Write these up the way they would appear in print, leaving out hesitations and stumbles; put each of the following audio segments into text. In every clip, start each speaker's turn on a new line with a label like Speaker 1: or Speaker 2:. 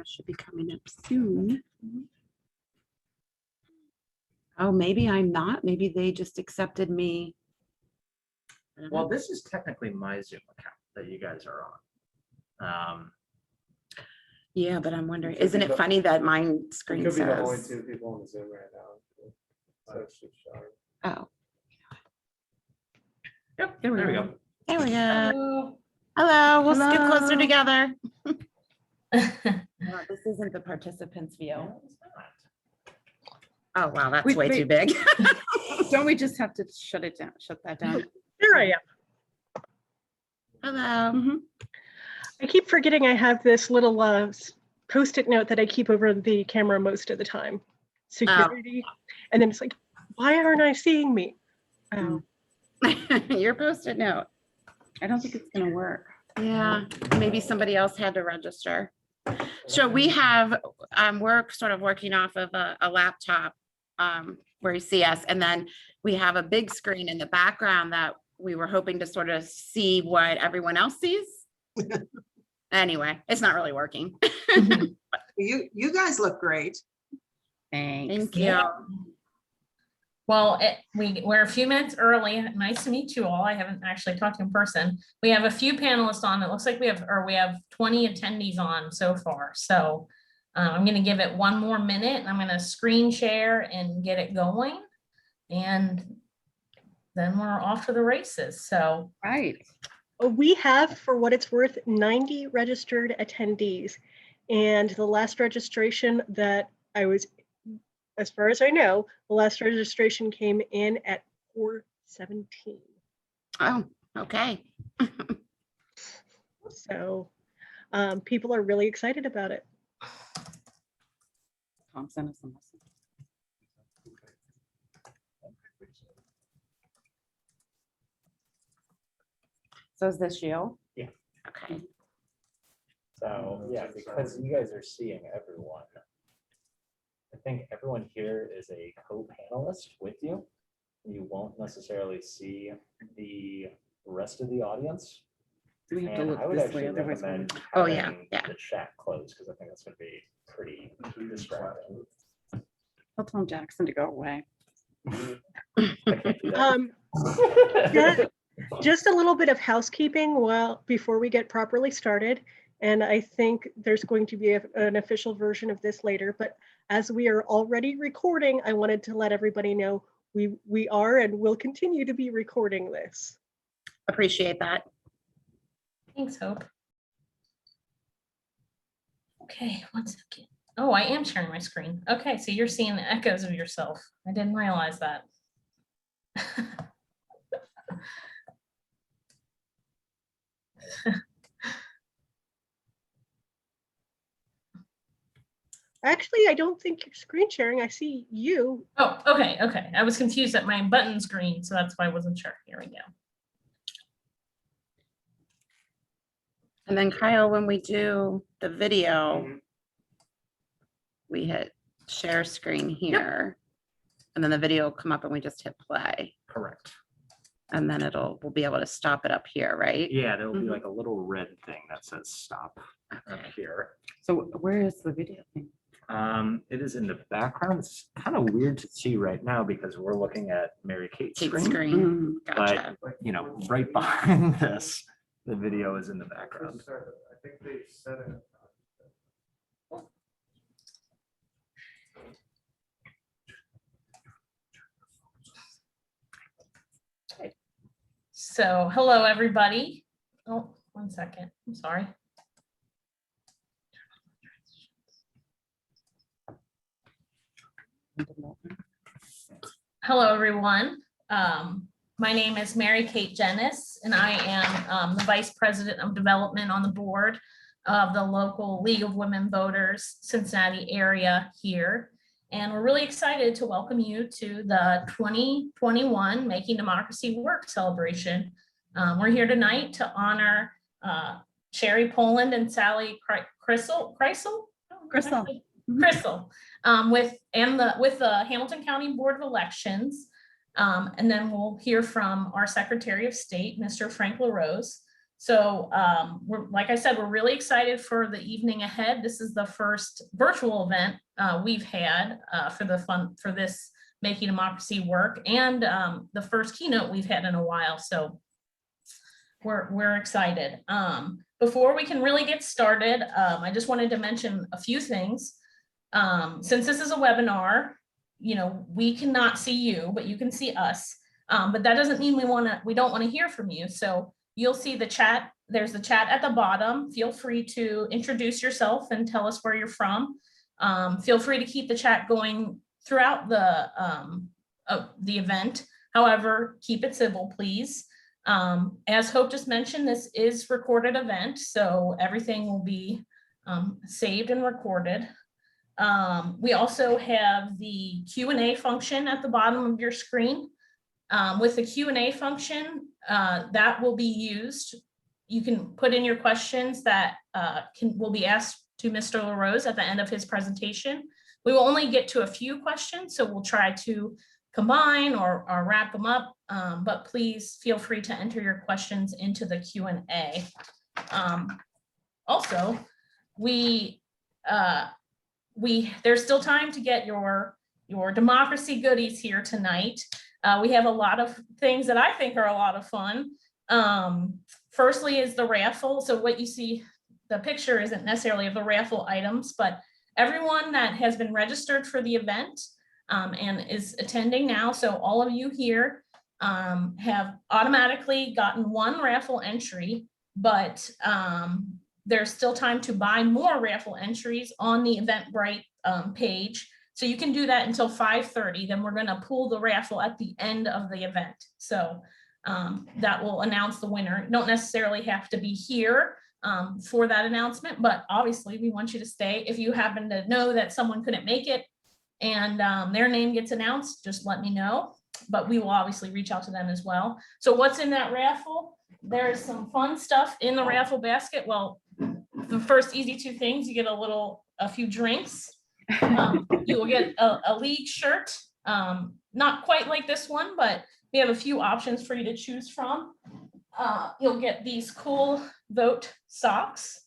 Speaker 1: camera should be coming up soon. Oh, maybe I'm not. Maybe they just accepted me.
Speaker 2: Well, this is technically my Zoom account that you guys are on.
Speaker 1: Yeah, but I'm wondering, isn't it funny that mine screen
Speaker 3: Could be the only
Speaker 1: says?
Speaker 3: 2 people on the Zoom right now. So it should show.
Speaker 1: Oh,
Speaker 2: Yep, there we go.
Speaker 1: there we go.
Speaker 4: Hello.
Speaker 1: Hello, we'll get
Speaker 4: Hello.
Speaker 1: closer together. This isn't the participants view. Oh, wow, that's
Speaker 4: Wait,
Speaker 1: way too
Speaker 4: wait.
Speaker 1: big.
Speaker 4: Don't we just have to shut it down, shut that down?
Speaker 5: There I am.
Speaker 1: Hello.
Speaker 5: I keep forgetting I have this little post-it note that I keep over the camera most of the time. Security. And then it's like, why aren't I seeing me? Oh,
Speaker 1: Your post-it note.
Speaker 4: I don't think it's gonna work.
Speaker 1: Yeah, maybe somebody else had to register. So we have, we're sort of working off of a laptop where you see us, and then we have a big screen in the background that we were hoping to sort of see what everyone else sees. Anyway, it's not really working.
Speaker 6: You guys look great.
Speaker 4: Thanks.
Speaker 1: Thank you.
Speaker 4: Yeah.
Speaker 7: Well, we're a few minutes early. Nice to meet you all. I haven't actually talked to you in person. We have a few panelists on. It looks like we have 20 attendees on so far. So I'm going to give it one more minute. I'm going to screen share and get it going. And then we're off to the races. So
Speaker 4: Right.
Speaker 5: we have, for what it's worth, 90 registered attendees. And the last registration that I was, as far as I know, the last registration came in at 417.
Speaker 1: Oh, okay.
Speaker 5: So people are really excited about it.
Speaker 4: Tom sent us a message. So is this you?
Speaker 1: Okay.
Speaker 2: So, yeah, because you guys are seeing everyone, I think everyone here is a co-panelist with you. You won't necessarily see the rest of the audience.
Speaker 4: Do we have to
Speaker 2: And I
Speaker 4: look
Speaker 2: would
Speaker 4: this
Speaker 2: actually
Speaker 4: way? Otherwise,
Speaker 2: recommend
Speaker 1: Oh, yeah,
Speaker 2: having
Speaker 1: yeah.
Speaker 2: the chat closed, because I think that's going to be pretty distracting.
Speaker 4: I'll tell Jackson to go away.
Speaker 2: I can't do that.
Speaker 5: Yeah, just a little bit of housekeeping before we get properly started. And I think there's going to be an official version of this later, but as we are already recording, I wanted to let everybody know we are and will continue to be recording this.
Speaker 1: Appreciate that.
Speaker 7: thanks, Hope. Okay, 1 second. Oh, I am sharing my screen. Okay, so you're seeing the echoes of yourself. I didn't realize that.
Speaker 5: Actually, I don't think you're screen sharing. I see you.
Speaker 7: Oh, okay. I was confused at my button screen, so that's why I wasn't sure. Here we go.
Speaker 1: And then Kyle, when we do the video, we hit share screen here. And then the video will come up and we just hit play.
Speaker 2: Correct.
Speaker 1: And then we'll be able to stop it up here, right?
Speaker 2: Yeah, there will be
Speaker 1: Mhm.
Speaker 2: like a little red thing that says stop up here.
Speaker 4: So where is the video thing?
Speaker 2: It is in the background. It's kind of weird to see right now because we're looking at Mary Kate's
Speaker 1: Kate's
Speaker 2: screen.
Speaker 1: screen. Gotcha.
Speaker 2: But, you know, right behind this, the video is in the background.
Speaker 3: I think they said it.
Speaker 7: So, hello, everybody. Oh, 1 second. I'm sorry. Hello, everyone. My name is Mary Kate Jennis, and I am the Vice President of Development on the board of the local League of Women Voters, Cincinnati area here. And we're really excited to welcome you to the 2021 Making Democracy Work celebration. We're here tonight to honor Sherry Poland and Sally Krisel with the Hamilton County Board of Elections. And then we'll hear from our Secretary of State, Mr. Frank LaRose. So we're, like I said, we're really excited for the evening ahead. This is the first virtual event we've had for this Making Democracy Work, and the first keynote we've had in a while. So we're excited. Before we can really get started, I just wanted to mention a few things. Since this is a webinar, you know, we cannot see you, but you can see us. But that doesn't mean we don't want to hear from you. So you'll see the chat. There's the chat at the bottom. Feel free to introduce yourself and tell us where you're from. Feel free to keep the chat going throughout the event. However, keep it civil, please. As Hope just mentioned, this is recorded event, so everything will be saved and recorded. We also have the Q&A function at the bottom of your screen. With the Q&A function, that will be used. You can put in your questions that will be asked to Mr. LaRose at the end of his presentation. We will only get to a few questions, so we'll try to combine or wrap them up, but please feel free to enter your questions into the Q&A. Also, there's still time to get your democracy goodies here tonight. We have a lot of things that I think are a lot of fun. Firstly is the raffle. So what you see, the picture isn't necessarily of the raffle items, but everyone that has been registered for the event and is attending now, so all of you here have automatically gotten one raffle entry, but there's still time to buy more raffle entries on the Eventbrite page. So you can do that until 5:30. Then we're going to pull the raffle at the end of the event. So that will announce the winner. You don't necessarily have to be here for that announcement, but obviously we want you to stay. If you happen to know that someone couldn't make it and their name gets announced, just let me know. But we will obviously reach out to them as well. So what's in that raffle? There's some fun stuff in the raffle basket. Well, the first easy two things, you get a few drinks. You will get a league shirt, not quite like this one, but we have a few options for you to choose from. You'll get these cool vote socks,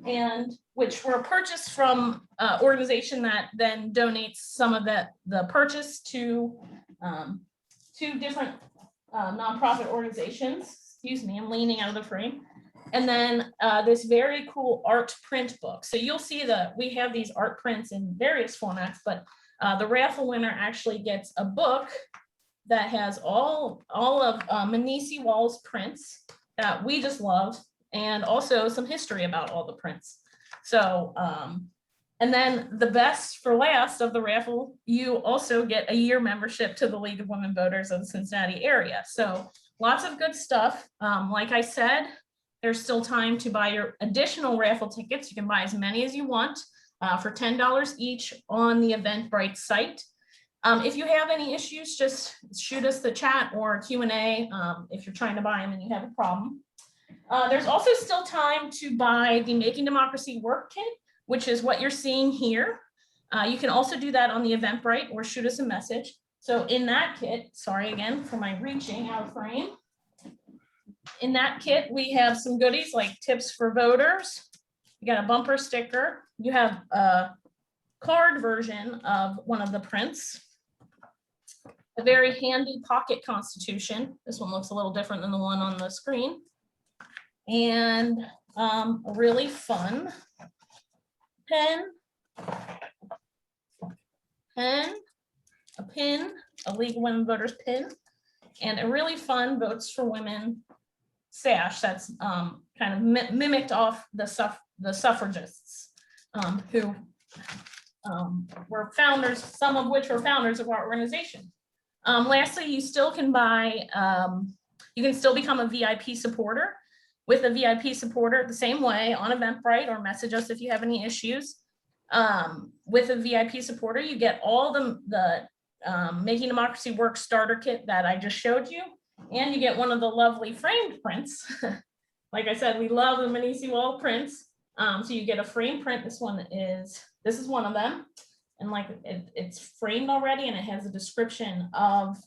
Speaker 7: and which were purchased from an organization that then donates some of the purchase to two different nonprofit organizations. Excuse me, I'm leaning out of the frame. And then this very cool art print book. So you'll see that we have these art prints in various formats, but the raffle winner actually gets a book that has all of Manisi Wall's prints that we just love, and also some history about all the prints. So, and then the best for last of the raffle, you also get a year membership to the League of Women Voters of the Cincinnati area. So lots of good stuff. Like I said, there's still time to buy your additional raffle tickets. You can buy as many as you want for $10 each on the Eventbrite site. If you have any issues, just shoot us the chat or Q&A if you're trying to buy them and you have a problem. There's also still time to buy the Making Democracy Work Kit, which is what you're seeing here. You can also do that on the Eventbrite or shoot us a message. So in that kit, sorry again for my reaching out of frame. In that kit, we have some goodies like tips for voters. You got a bumper sticker. You have a card version of one of the prints. A very handy pocket constitution. This one looks a little different than the one on the screen. And a really fun pen, a pin, a League of Women Voters pin, and a really fun Votes for Women sash that's kind of mimicked off the suffragists who were founders, some of which were founders of our organization. Lastly, you still can buy, you can still become a VIP supporter. With a VIP supporter the same way on Eventbrite, or message us if you have any issues. With a VIP supporter, you get all the Making Democracy Work starter kit that I just showed you, and you get one of the lovely framed prints. Like I said, we love the Manisi Wall prints. So you get a framed print. This is one of them. And like it's framed already, and it has a description of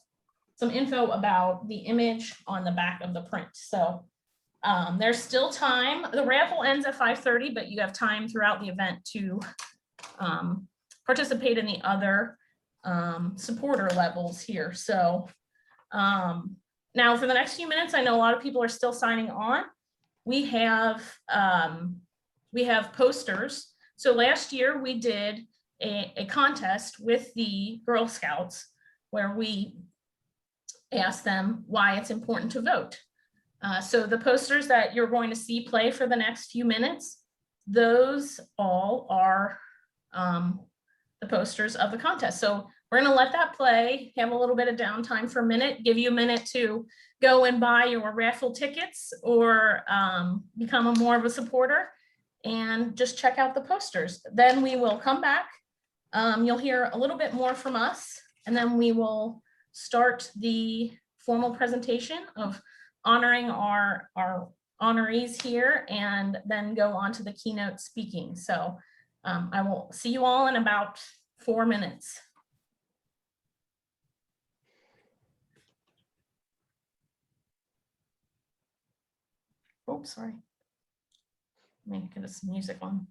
Speaker 7: some info about the image on the back of the print. So There's still time. The raffle ends at 5:30, but you have time throughout the event to participate in the other supporter levels here. So now for the next few minutes, I know a lot of people are still signing on. We have posters. So last year we did a contest with the Girl Scouts where we asked them why it's important to vote. So the posters that you're going to see play for the next few minutes, those all are the posters of the contest. So we're going to let that play, have a little bit of downtime for a minute, give you a minute to go and buy your raffle tickets or become more of a supporter and just check out the posters. Then we will come back. You'll hear a little bit more from us, and then we will start the formal presentation of honoring our honorees here and then go on to the keynote speaking. So I will see you all in about 4 minutes. Oh, sorry. Let me get us some music on.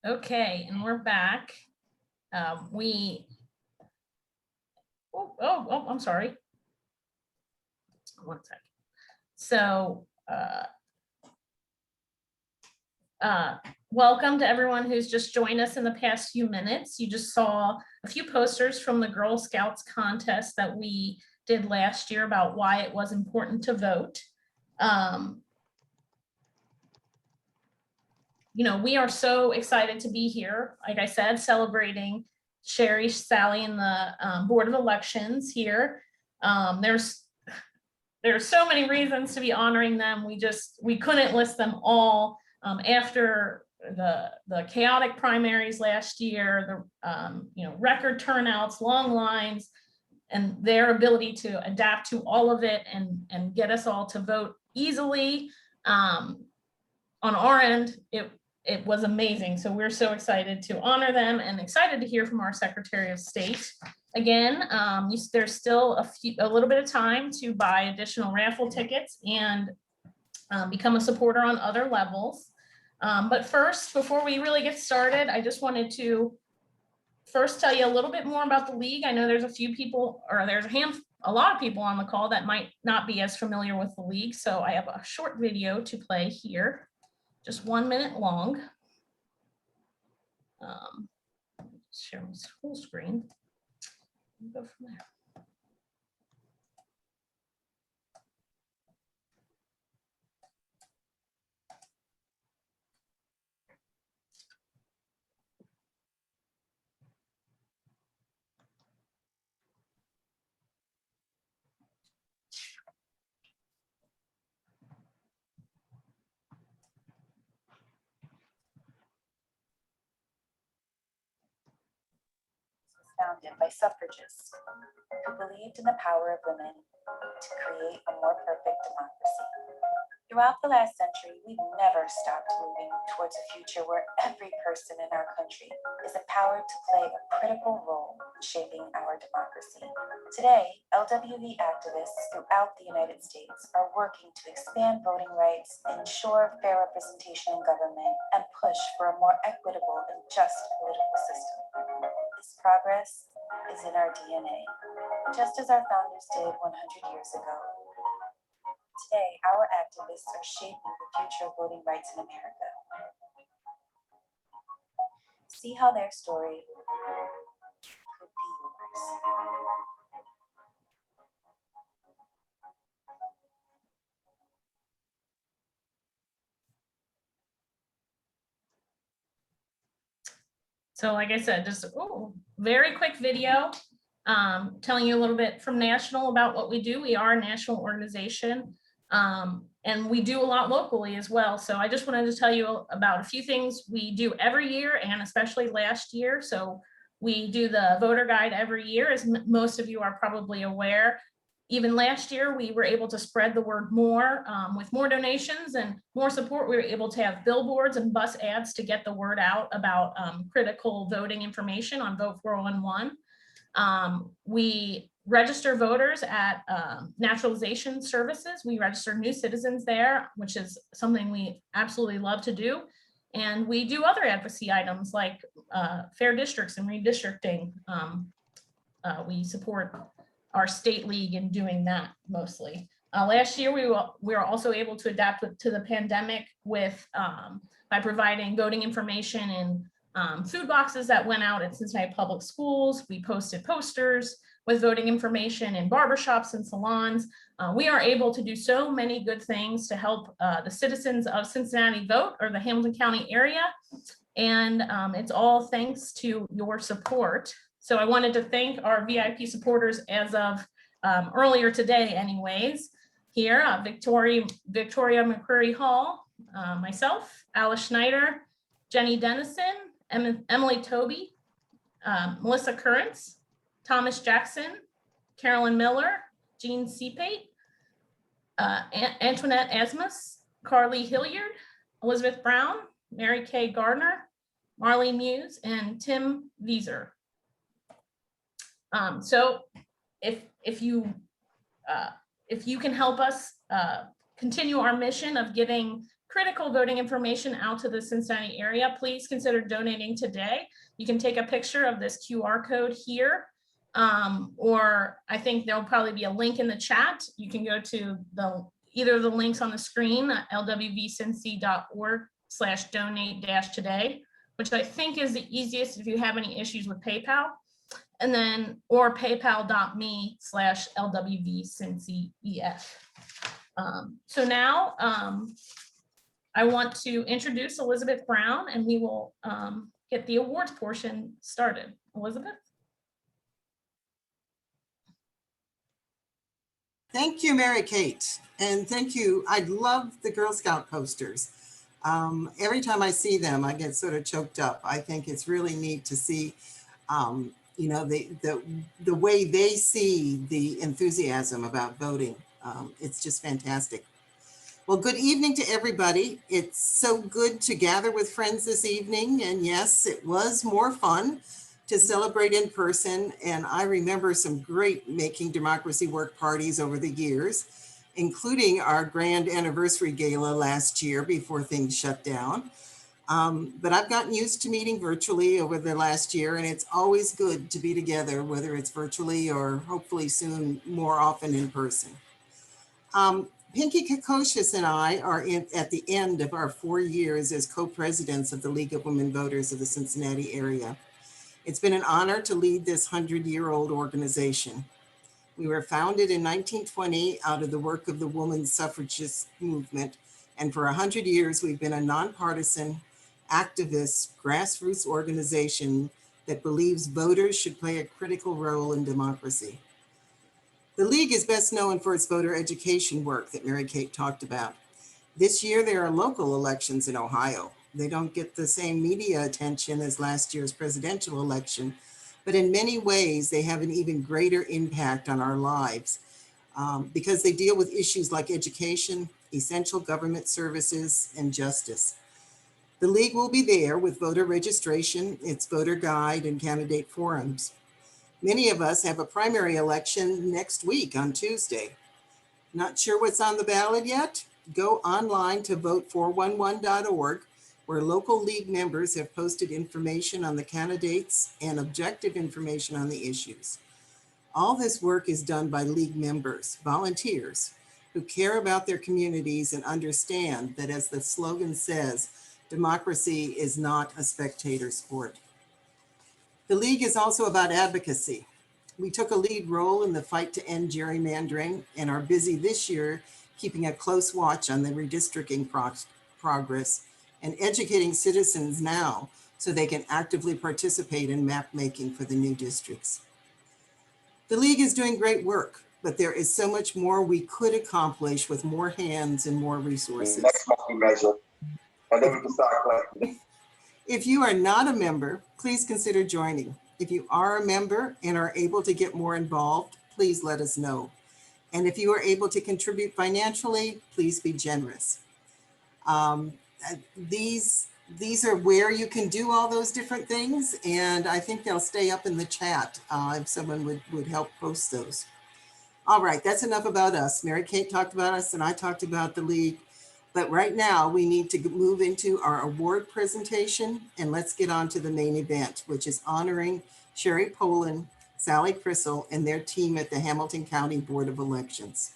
Speaker 7: Okay, and we're back. Oh, I'm sorry. One second. So, welcome to everyone who's just joined us in the past few minutes. You just saw a few posters from the Girl Scouts contest that we did last year about why it was important to vote. You know, we are so excited to be here, like I said, celebrating Sherry, Sally, and the Board of Elections here. There's so many reasons to be honoring them. We couldn't list them all. After the chaotic primaries last year, the record turnouts, long lines, and their ability to adapt to all of it and get us all to vote easily. On our end, it was amazing. So we're so excited to honor them and excited to hear from our Secretary of State. Again, there's still a little bit of time to buy additional raffle tickets and become a supporter on other levels. But first, before we really get started, I just wanted to first tell you a little bit more about the league. I know there's a few people, or there's a lot of people on the call that might not be as familiar with the league. So I have a short video to play here, just 1 minute long. Share my full screen. Go from there.
Speaker 8: Founded by suffragists who believed in the power of women to create a more perfect democracy. Throughout the last century, we've never stopped moving towards a future where every person in our country is empowered to play a critical role in shaping our democracy. Today, LWV activists throughout the United States are working to expand voting rights, ensure fair representation in government, and push for a more equitable and just political system. This progress is in our DNA, just as our founders did 100 years ago. Today, our activists are shaping the future of voting rights in America. See how their story could be yours.
Speaker 7: So like I said, just very quick video telling you a little bit from national about what we do. We are a national organization and we do a lot locally as well. So I just wanted to tell you about a few things we do every year and especially last year. So we do the voter guide every year, as most of you are probably aware. Even last year, we were able to spread the word more with more donations and more support. We were able to have billboards and bus ads to get the word out about critical voting information on Vote 411. We register voters at naturalization services. We register new citizens there, which is something we absolutely love to do. And we do other advocacy items like fair districts and redistricting. We support our state league in doing that mostly. Last year, we were also able to adapt to the pandemic with by providing voting information in food boxes that went out at Cincinnati public schools. We posted posters with voting information in barbershops and salons. We are able to do so many good things to help the citizens of Cincinnati vote, or the Hamilton County area. And it's all thanks to your support. So I wanted to thank our VIP supporters as of earlier today anyways. Here, Victoria McCreary Hall, myself, Alice Schneider, Jenny Dennison, Emily Toby, Melissa Currents, Thomas Jackson, Carolyn Miller, Jean Seepate, Antoinette Asmus, Carly Hilliard, Elizabeth Brown, Mary Kay Gardner, Marley Muse, and Tim Vieser. So if you can help us continue our mission of getting critical voting information out to the Cincinnati area, please consider donating today. You can take a picture of this QR code here, or I think there'll probably be a link in the chat. You can go to either of the links on the screen, lwvcincy.org/donate-today, which I think is the easiest if you have any issues with PayPal, and then, or paypal.me/lwvcincyef. So now I want to introduce Elizabeth Brown, and we will get the awards portion started. Elizabeth?
Speaker 6: Thank you, Mary Kate. And thank you. I love the Girl Scout posters. Every time I see them, I get sort of choked up. I think it's really neat to see, you know, the way they see the enthusiasm about voting. It's just fantastic. Well, good evening to everybody. It's so good to gather with friends this evening. And yes, it was more fun to celebrate in person. And I remember some great Making Democracy Work parties over the years, including our grand anniversary gala last year before things shut down. But I've gotten used to meeting virtually over the last year, and it's always good to be together, whether it's virtually or hopefully soon more often in person. Pinky Kokocious and I are at the end of our 4 years as co-presidents of the League of Women Voters of the Cincinnati area. It's been an honor to lead this 100-year-old organization. We were founded in 1920 out of the work of the women's suffragist movement, and for 100 years we've been a nonpartisan, activist, grassroots organization that believes voters should play a critical role in democracy. The League is best known for its voter education work that Mary Kate talked about. This year, there are local elections in Ohio. They don't get the same media attention as last year's presidential election, but in many ways, they have an even greater impact on our lives because they deal with issues like education, essential government services, and justice. The League will be there with voter registration, its voter guide, and candidate forums. Many of us have a primary election next week on Tuesday. Not sure what's on the ballot yet? Go online to vote411.org, where local League members have posted information on the candidates and objective information on the issues. All this work is done by League members, volunteers, who care about their communities and understand that, as the slogan says, democracy is not a spectator sport. The League is also about advocacy. We took a lead role in the fight to end gerrymandering and are busy this year keeping a close watch on the redistricting progress and educating citizens now so they can actively participate in map making for the new districts. The League is doing great work, but there is so much more we could accomplish with more hands and more resources.
Speaker 9: Next monthly measure. And then we can start collecting.
Speaker 6: If you are not a member, please consider joining. If you are a member and are able to get more involved, please let us know. And if you are able to contribute financially, please be generous. These are where you can do all those different things, and I think they'll stay up in the chat if someone would help post those. All right, that's enough about us. Mary Kate talked about us and I talked about the League. But right now we need to move into our award presentation, and let's get on to the main event, which is honoring Sherry Poland, Sally Krisel, and their team at the Hamilton County Board of Elections.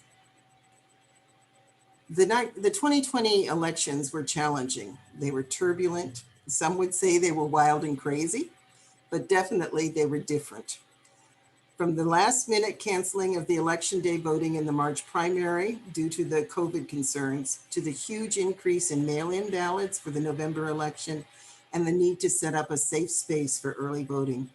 Speaker 6: The 2020 elections were challenging. They were turbulent. Some would say they were wild and crazy, but definitely they were different. From the last minute canceling of the election day voting in the March primary due to the COVID concerns, to the huge increase in mail-in ballots for the November election and the need to set up a safe space for early voting.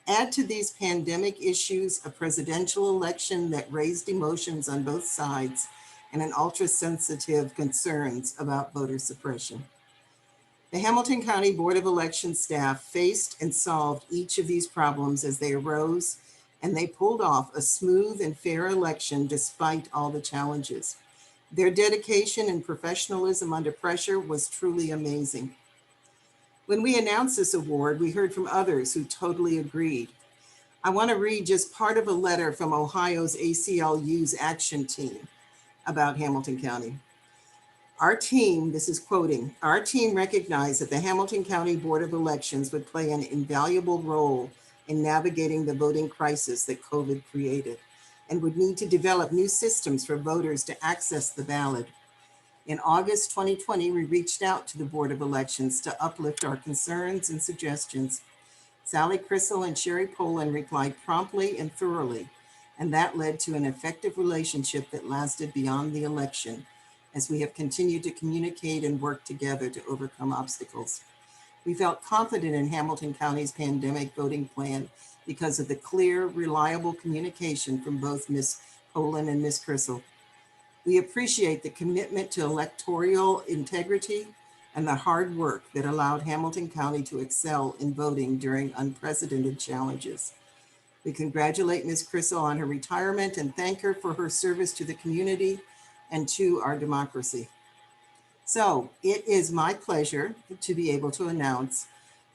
Speaker 6: Add to these pandemic issues a presidential election that raised emotions on both sides and an ultra-sensitive concerns about voter suppression. The Hamilton County Board of Elections staff faced and solved each of these problems as they arose, and they pulled off a smooth and fair election despite all the challenges. Their dedication and professionalism under pressure was truly amazing. When we announced this award, we heard from others who totally agreed. I want to read just part of a letter from Ohio's ACLU's action team about Hamilton County. Our team, this is quoting, our team recognized that the Hamilton County Board of Elections would play an invaluable role in navigating the voting crisis that COVID created and would need to develop new systems for voters to access the ballot. In August 2020, we reached out to the Board of Elections to uplift our concerns and suggestions. Sally Krisel and Sherry Poland replied promptly and thoroughly, and that led to an effective relationship that lasted beyond the election, as we have continued to communicate and work together to overcome obstacles. We felt confident in Hamilton County's pandemic voting plan because of the clear, reliable communication from both Ms. Poland and Ms. Krisel. We appreciate the commitment to electoral integrity and the hard work that allowed Hamilton County to excel in voting during unprecedented challenges. We congratulate Ms. Krisel on her retirement and thank her for her service to the community and to our democracy. So it is my pleasure to be able to announce,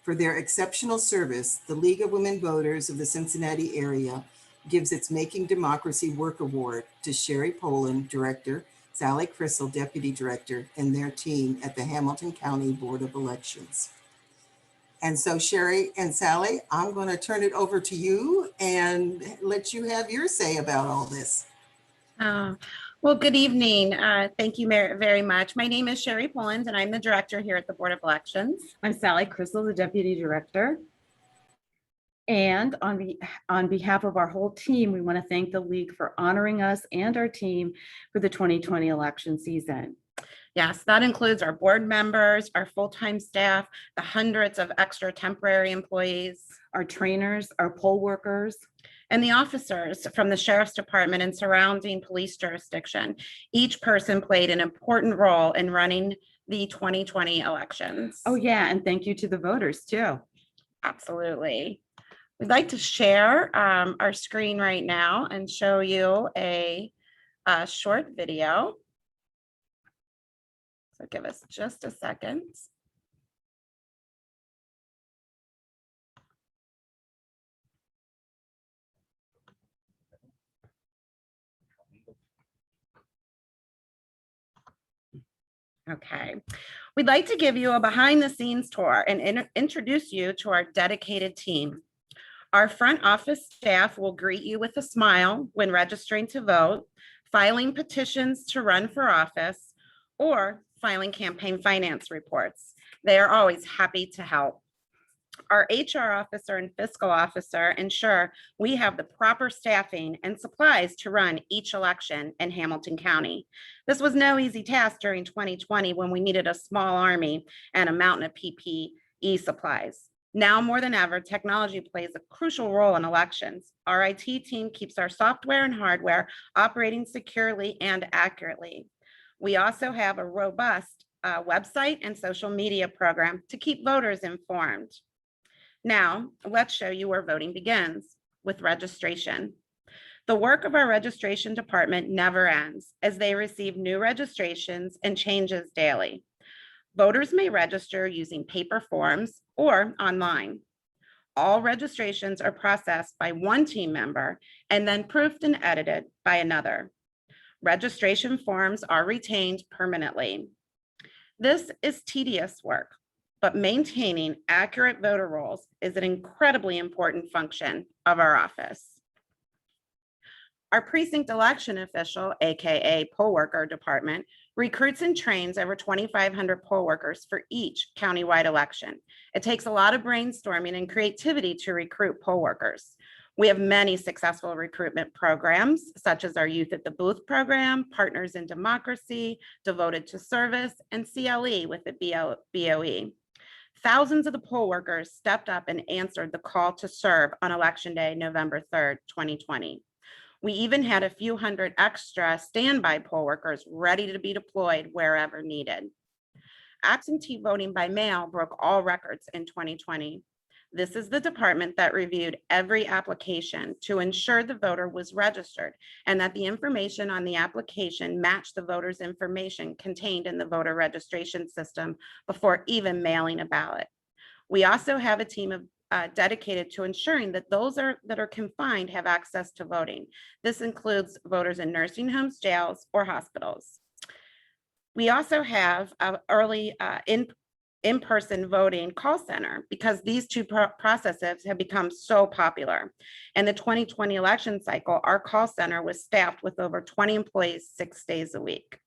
Speaker 6: for their exceptional service, the League of Women Voters of the Cincinnati area gives its Making Democracy Work Award to Sherry Poland, Director, Sally Krisel, Deputy Director, and their team at the Hamilton County Board of Elections. And so Sherry and Sally, I'm going to turn it over to you and let you have your say about all this.
Speaker 1: Well, good evening. Thank you very much. My name is Sherry Poland, and I'm the director here at the Board of Elections.
Speaker 4: I'm Sally Krisel, the Deputy Director. And on behalf of our whole team, we want to thank the League for honoring us and our team for the 2020 election season.
Speaker 1: Yes, that includes our board members, our full-time staff, the hundreds of extra temporary employees,
Speaker 4: our trainers, our poll workers,
Speaker 1: and the officers from the Sheriff's Department and surrounding police jurisdiction. Each person played an important role in running the 2020 elections.
Speaker 4: Oh yeah, and thank you to the voters too.
Speaker 1: Absolutely. We'd like to share our screen right now and show you a short video. So give us just a second. Okay, we'd like to give you a behind the scenes tour and introduce you to our dedicated team. Our front office staff will greet you with a smile when registering to vote, filing petitions to run for office, or filing campaign finance reports. They are always happy to help. Our HR officer and fiscal officer ensure we have the proper staffing and supplies to run each election in Hamilton County. This was no easy task during 2020 when we needed a small army and a mountain of PPE supplies. Now more than ever, technology plays a crucial role in elections. Our IT team keeps our software and hardware operating securely and accurately. We also have a robust website and social media program to keep voters informed. Now, let's show you where voting begins, with registration. The work of our registration department never ends, as they receive new registrations and changes daily. Voters may register using paper forms or online. All registrations are processed by one team member and then proofed and edited by another. Registration forms are retained permanently. This is tedious work, but maintaining accurate voter rolls is an incredibly important function of our office. Our precinct election official, AKA poll worker department, recruits and trains over 2,500 poll workers for each countywide election. It takes a lot of brainstorming and creativity to recruit poll workers. We have many successful recruitment programs, such as our Youth at the Booth program, Partners in Democracy, Devoted to Service, and CLE with the BOE. Thousands of the poll workers stepped up and answered the call to serve on Election Day, November 3rd, 2020. We even had a few hundred extra standby poll workers ready to be deployed wherever needed. Absentee voting by mail broke all records in 2020. This is the department that reviewed every application to ensure the voter was registered and that the information on the application matched the voter's information contained in the voter registration system before even mailing a ballot. We also have a team of dedicated to ensuring that those that are confined have access to voting. This includes voters in nursing homes, jails, or hospitals. We also have a early in-person voting call center because these two processes have become so popular. In the 2020 election cycle, our call center was staffed with over 20 employees 6 days a week.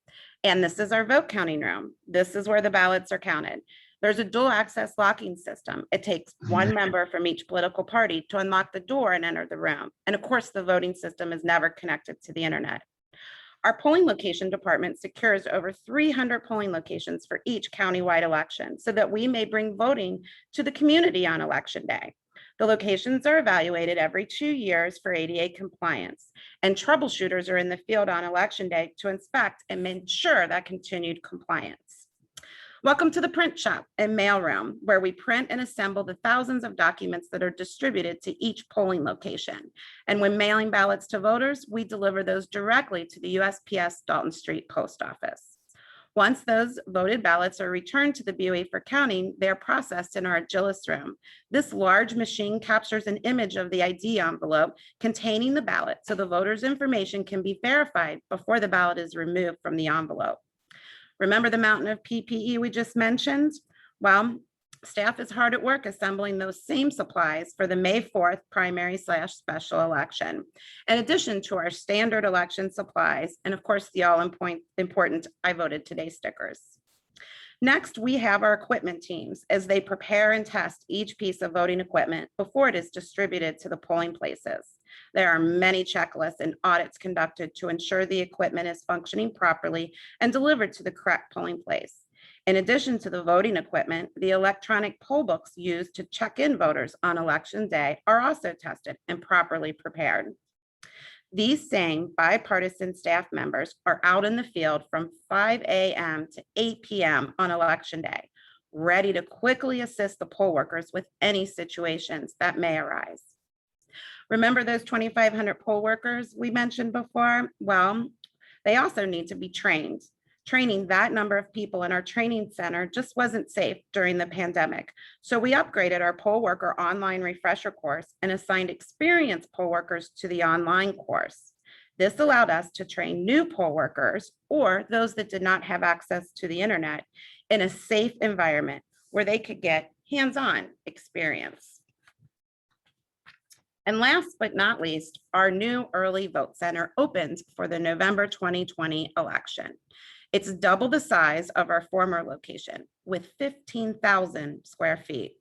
Speaker 1: And this is our vote counting room. This is where the ballots are counted. There's a dual access locking system. It takes one member from each political party to unlock the door and enter the room. And of course, the voting system is never connected to the internet. Our polling location department secures over 300 polling locations for each countywide election so that we may bring voting to the community on election day. The locations are evaluated every 2 years for ADA compliance, and troubleshooters are in the field on election day to inspect and ensure that continued compliance. Welcome to the print shop and mailroom, where we print and assemble the thousands of documents that are distributed to each polling location. And when mailing ballots to voters, we deliver those directly to the USPS Dalton Street Post Office. Once those voted ballots are returned to the BOE for counting, they're processed in our Agilis room. This large machine captures an image of the ID envelope containing the ballot so the voter's information can be verified before the ballot is removed from the envelope. Remember the mountain of PPE we just mentioned? Well, staff is hard at work assembling those same supplies for the May 4th primary/special election, in addition to our standard election supplies, and of course, the all-important I voted today stickers. Next, we have our equipment teams as they prepare and test each piece of voting equipment before it is distributed to the polling places. There are many checklists and audits conducted to ensure the equipment is functioning properly and delivered to the correct polling place. In addition to the voting equipment, the electronic poll books used to check in voters on election day are also tested and properly prepared. These same bipartisan staff members are out in the field from 5 a.m. to 8 p.m. on election day, ready to quickly assist the poll workers with any situations that may arise. Remember those 2,500 poll workers we mentioned before? Well, they also need to be trained. Training that number of people in our training center just wasn't safe during the pandemic. So we upgraded our poll worker online refresher course and assigned experienced poll workers to the online course. This allowed us to train new poll workers or those that did not have access to the internet in a safe environment where they could get hands-on experience. And last but not least, our new early vote center opened for the November 2020 election. It's double the size of our former location with 15,000 square feet.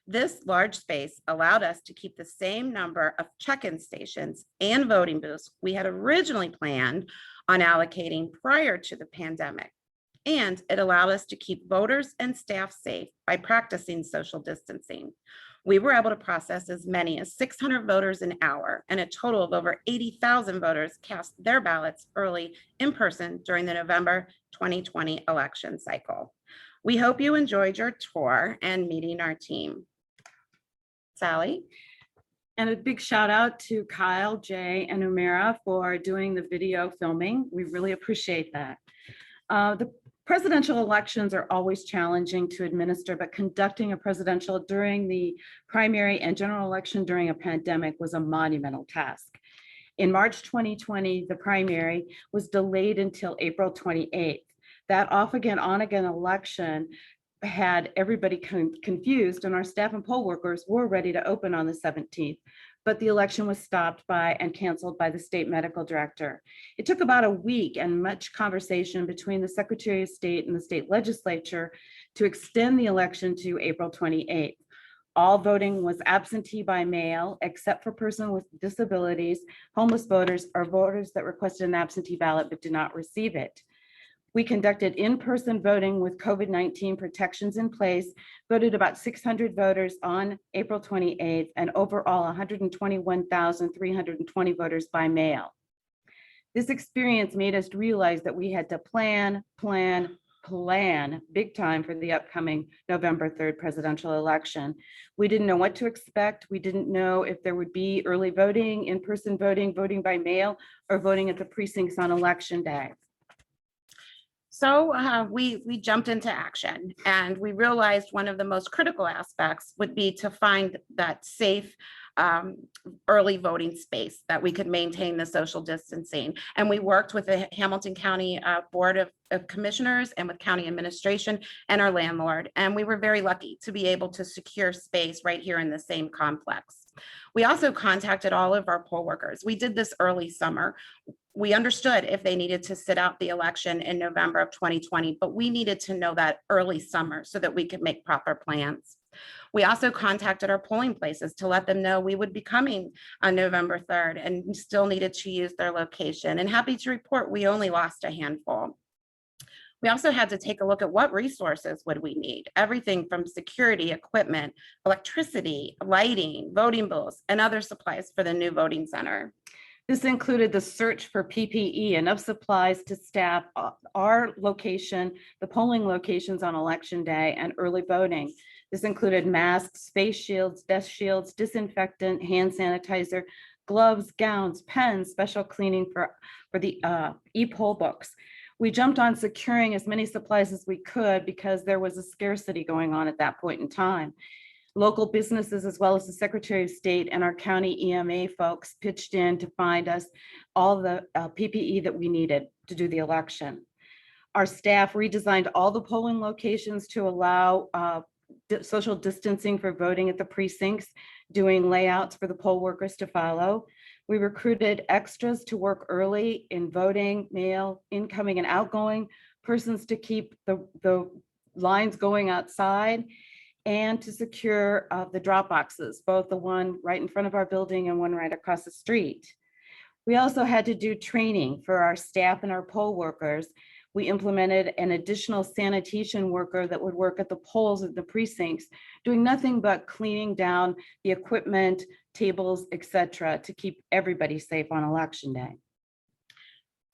Speaker 1: This large space allowed us to keep the same number of check-in stations and voting booths we had originally planned on allocating prior to the pandemic. And it allowed us to keep voters and staff safe by practicing social distancing. We were able to process as many as 600 voters an hour, and a total of over 80,000 voters cast their ballots early in person during the November 2020 election cycle. We hope you enjoyed your tour and meeting our team. Sally?
Speaker 4: And a big shout out to Kyle, Jay, and Umera for doing the video filming. We really appreciate that. The presidential elections are always challenging to administer, but conducting a presidential during the primary and general election during a pandemic was a monumental task. In March 2020, the primary was delayed until April 28th. That off again, on again election had everybody confused, and our staff and poll workers were ready to open on the 17th. But the election was stopped by and canceled by the state medical director. It took about a week and much conversation between the Secretary of State and the state legislature to extend the election to April 28th. All voting was absentee by mail, except for persons with disabilities, homeless voters, or voters that requested an absentee ballot but did not receive it. We conducted in-person voting with COVID-19 protections in place, voted about 600 voters on April 28th, and overall 121,320 voters by mail. This experience made us realize that we had to plan big time for the upcoming November 3rd presidential election. We didn't know what to expect. We didn't know if there would be early voting, in-person voting, voting by mail, or voting at the precincts on election day.
Speaker 1: So we jumped into action, and we realized one of the most critical aspects would be to find that safe early voting space that we could maintain the social distancing. And we worked with the Hamilton County Board of Commissioners and with county administration and our landlord. And we were very lucky to be able to secure space right here in the same complex. We also contacted all of our poll workers. We did this early summer. We understood if they needed to sit out the election in November of 2020, but we needed to know that early summer so that we could make proper plans. We also contacted our polling places to let them know we would be coming on November 3rd, and we still needed to use their location. And happy to report, we only lost a handful. We also had to take a look at what resources would we need, everything from security, equipment, electricity, lighting, voting booths, and other supplies for the new voting center.
Speaker 4: This included the search for PPE, enough supplies to staff our location, the polling locations on election day, and early voting. This included masks, face shields, desk shields, disinfectant, hand sanitizer, gloves, gowns, pens, special cleaning for the e-poll books. We jumped on securing as many supplies as we could because there was a scarcity going on at that point in time. Local businesses, as well as the Secretary of State and our county EMA folks, pitched in to find us all the PPE that we needed to do the election. Our staff redesigned all the polling locations to allow social distancing for voting at the precincts, doing layouts for the poll workers to follow. We recruited extras to work early in voting, mail, incoming and outgoing, persons to keep the lines going outside, and to secure the drop boxes, both the one right in front of our building and one right across the street. We also had to do training for our staff and our poll workers. We implemented an additional sanitation worker that would work at the polls at the precincts, doing nothing but cleaning down the equipment, tables, etc., to keep everybody safe on election day.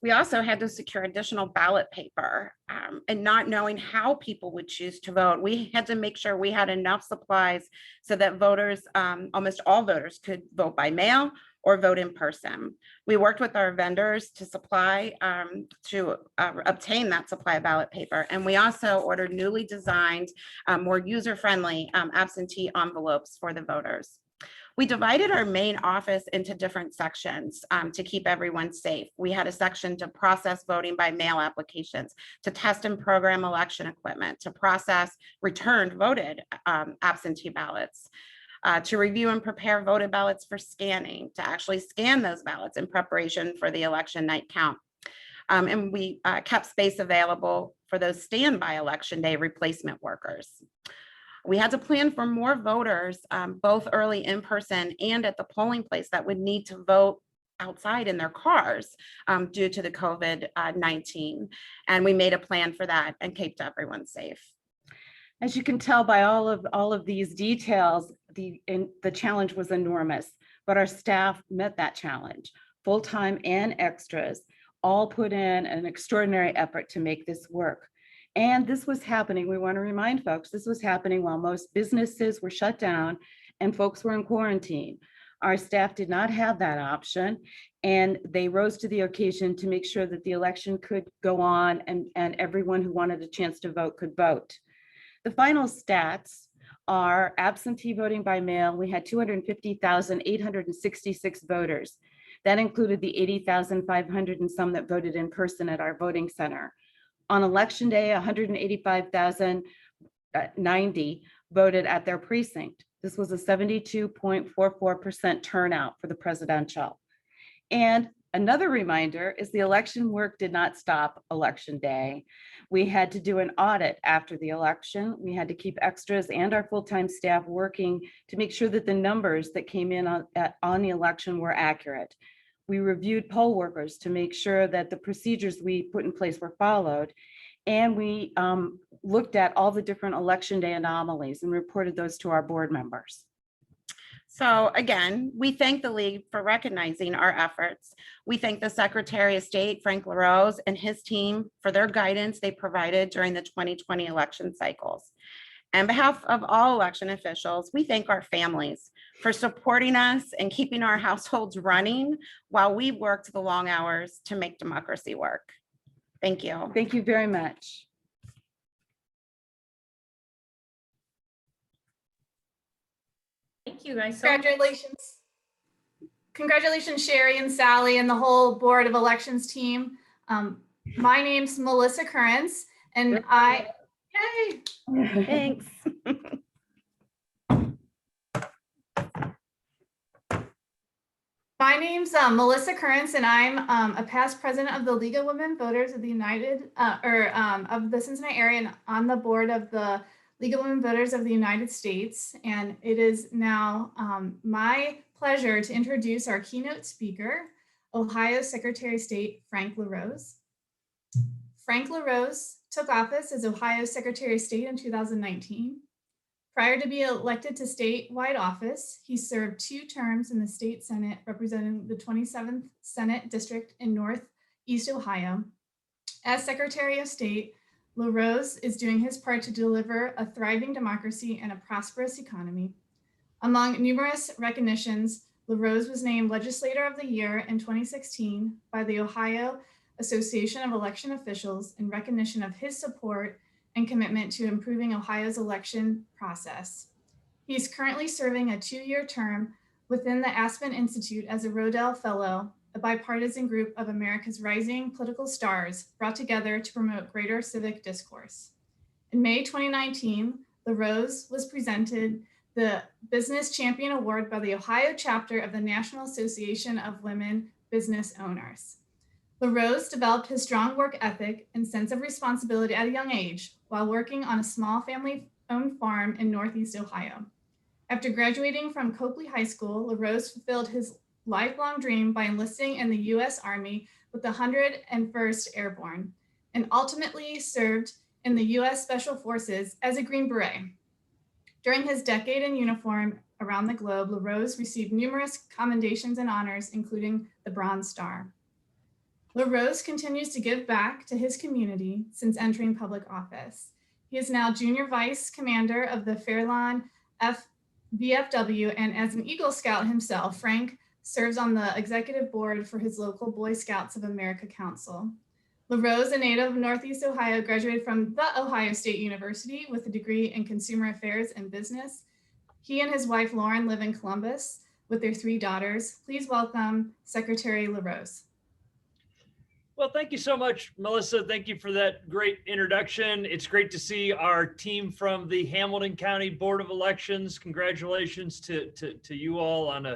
Speaker 1: We also had to secure additional ballot paper, and not knowing how people would choose to vote. We had to make sure we had enough supplies so that voters, almost all voters, could vote by mail or vote in person. We worked with our vendors to supply, obtain that supply of ballot paper. And we also ordered newly designed, more user-friendly absentee envelopes for the voters. We divided our main office into different sections to keep everyone safe. We had a section to process voting by mail applications, to test and program election equipment, to process returned voted absentee ballots, to review and prepare voted ballots for scanning, to actually scan those ballots in preparation for the election night count. And we kept space available for those standby election day replacement workers. We had to plan for more voters, both early in person and at the polling place, that would need to vote outside in their cars due to the COVID-19. And we made a plan for that and kept everyone safe.
Speaker 4: As you can tell by all of these details, the challenge was enormous, but our staff met that challenge. Full-time and extras all put in an extraordinary effort to make this work. And this was happening, we want to remind folks, this was happening while most businesses were shut down and folks were in quarantine. Our staff did not have that option, and they rose to the occasion to make sure that the election could go on and everyone who wanted a chance to vote could vote. The final stats are absentee voting by mail. We had 250,866 voters. That included the 80,500 and some that voted in person at our voting center. On election day, 185,090 voted at their precinct. This was a 72.44% turnout for the presidential. And another reminder is the election work did not stop election day. We had to do an audit after the election. We had to keep extras and our full-time staff working to make sure that the numbers that came in on the election were accurate. We reviewed poll workers to make sure that the procedures we put in place were followed. And we looked at all the different election day anomalies and reported those to our board members.
Speaker 1: So again, we thank the League for recognizing our efforts. We thank the Secretary of State, Frank LaRose, and his team for their guidance they provided during the 2020 election cycles. On behalf of all election officials, we thank our families for supporting us and keeping our households running while we worked the long hours to make democracy work. Thank you.
Speaker 4: Thank you very much.
Speaker 7: Thank you guys so much.
Speaker 10: Congratulations. Congratulations, Sherry and Sally and the whole Board of Elections team. My name's Melissa Currens and yay.
Speaker 4: Thanks.
Speaker 10: My name's Melissa Currens and I'm a past president of the League of Women Voters of the of the Cincinnati area and on the board of the League of Women Voters of the United States. And it is now my pleasure to introduce our keynote speaker, Ohio Secretary of State Frank LaRose. Frank LaRose took office as Ohio Secretary of State in 2019. Prior to being elected to statewide office, he served 2 terms in the state Senate representing the 27th Senate District in Northeast Ohio. As Secretary of State, LaRose is doing his part to deliver a thriving democracy and a prosperous economy. Among numerous recognitions, LaRose was named Legislator of the Year in 2016 by the Ohio Association of Election Officials in recognition of his support and commitment to improving Ohio's election process. He's currently serving a 2-year term within the Aspen Institute as a Rodell Fellow, a bipartisan group of America's rising political stars brought together to promote greater civic discourse. In May 2019, LaRose was presented the Business Champion Award by the Ohio chapter of the National Association of Women Business Owners. LaRose developed his strong work ethic and sense of responsibility at a young age while working on a small family-owned farm in Northeast Ohio. After graduating from Copley High School, LaRose fulfilled his lifelong dream by enlisting in the U.S. Army with the 101st Airborne and ultimately served in the U.S. Special Forces as a Green Beret. During his decade in uniform around the globe, LaRose received numerous commendations and honors, including the Bronze Star. LaRose continues to give back to his community since entering public office. He is now Junior Vice Commander of the Fairlawn VFW, and as an Eagle Scout himself, Frank serves on the executive board for his local Boy Scouts of America Council. LaRose, a native of Northeast Ohio, graduated from The Ohio State University with a degree in consumer affairs and business. He and his wife, Lauren, live in Columbus with their 3 daughters. Please welcome Secretary LaRose.
Speaker 11: Well, thank you so much, Melissa. Thank you for that great introduction. It's great to see our team from the Hamilton County Board of Elections. Congratulations to you all on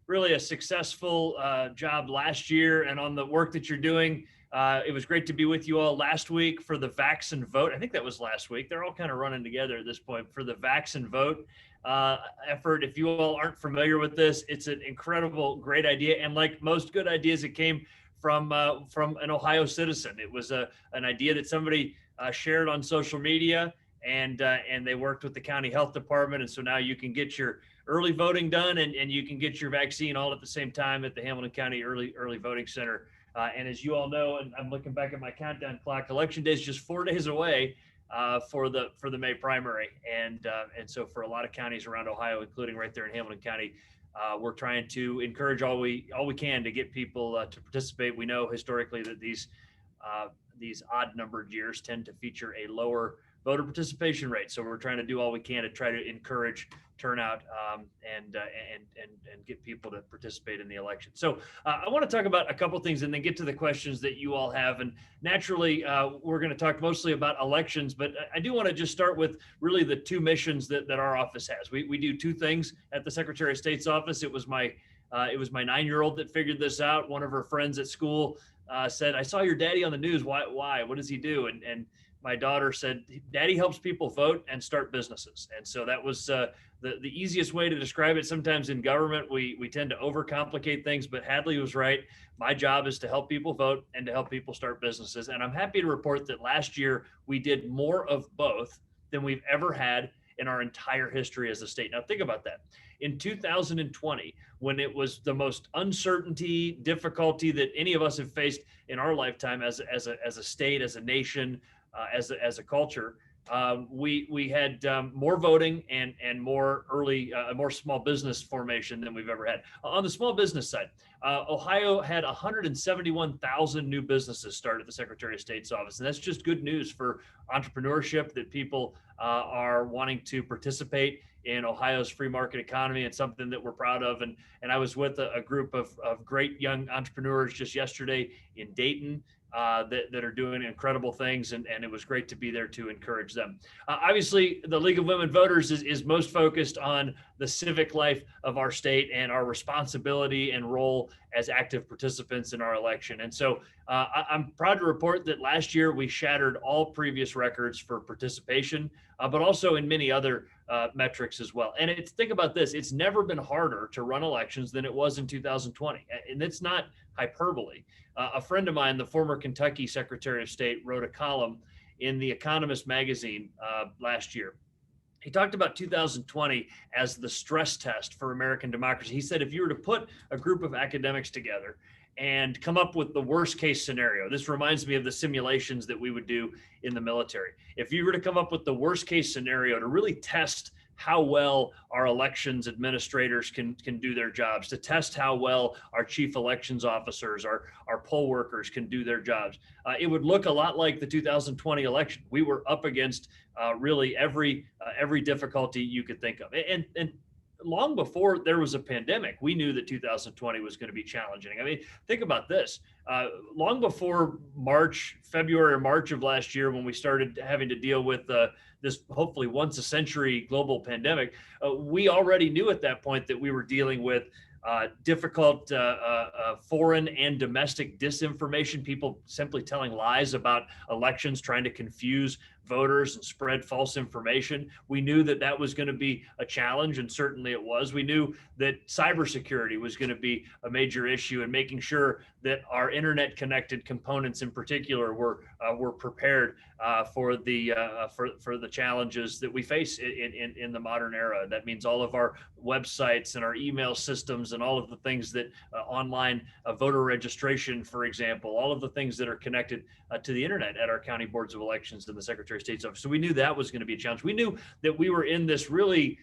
Speaker 11: really a successful job last year and on the work that you're doing. It was great to be with you all last week for the Vax and Vote. I think that was last week. They're all kind of running together at this point for the Vax and Vote effort. If you all aren't familiar with this, it's an incredible, great idea. And like most good ideas, it came from an Ohio citizen. It was an idea that somebody shared on social media, and they worked with the county health department. And so now you can get your early voting done and you can get your vaccine all at the same time at the Hamilton County Early Voting Center. And as you all know, and I'm looking back at my countdown clock, election day is just 4 days away for the May primary. And so for a lot of counties around Ohio, including right there in Hamilton County, we're trying to encourage all we can to get people to participate. We know historically that these odd numbered years tend to feature a lower voter participation rate. So we're trying to do all we can to try to encourage turnout and get people to participate in the election. So I want to talk about a couple things and then get to the questions that you all have. And naturally, we're going to talk mostly about elections, but I do want to just start with really the 2 missions that our office has. We do 2 things at the Secretary of State's office. It was my 9-year-old that figured this out. One of her friends at school said, "I saw your daddy on the news. Why? What does he do?" And my daughter said, "Daddy helps people vote and start businesses." And so that was the easiest way to describe it. Sometimes in government, we tend to overcomplicate things, but Hadley was right. My job is to help people vote and to help people start businesses. And I'm happy to report that last year we did more of both than we've ever had in our entire history as a state. Now think about that. In 2020, when it was the most uncertainty, difficulty that any of us have faced in our lifetime as a state, as a nation, as a culture, we had more voting and more more small business formation than we've ever had. On the small business side, Ohio had 171,000 new businesses start at the Secretary of State's office, and that's just good news for entrepreneurship, that people are wanting to participate in Ohio's free market economy, and something that we're proud of. And I was with a group of great young entrepreneurs just yesterday in Dayton that are doing incredible things, and it was great to be there to encourage them. Obviously, the League of Women Voters is most focused on the civic life of our state and our responsibility and role as active participants in our election. And so I'm proud to report that last year we shattered all previous records for participation, but also in many other metrics as well. And think about this, it's never been harder to run elections than it was in 2020. And it's not hyperbole. A friend of mine, the former Kentucky Secretary of State, wrote a column in The Economist magazine last year. He talked about 2020 as the stress test for American democracy. He said, if you were to put a group of academics together and come up with the worst case scenario, this reminds me of the simulations that we would do in the military. If you were to come up with the worst case scenario to really test how well our elections administrators can do their jobs, to test how well our chief elections officers, our poll workers can do their jobs, it would look a lot like the 2020 election. We were up against really every difficulty you could think of. And long before there was a pandemic, we knew that 2020 was going to be challenging. I mean, think about this. Long before February or March of last year, when we started having to deal with this hopefully once a century global pandemic, we already knew at that point that we were dealing with difficult foreign and domestic disinformation, people simply telling lies about elections, trying to confuse voters and spread false information. We knew that that was going to be a challenge, and certainly it was. We knew that cybersecurity was going to be a major issue, and making sure that our internet connected components in particular were prepared for the challenges that we face in the modern era. That means all of our websites and our email systems and all of the things that online voter registration, for example, all of the things that are connected to the internet at our county boards of elections and the Secretary of State's office. So we knew that was going to be a challenge. We knew that we were in this really,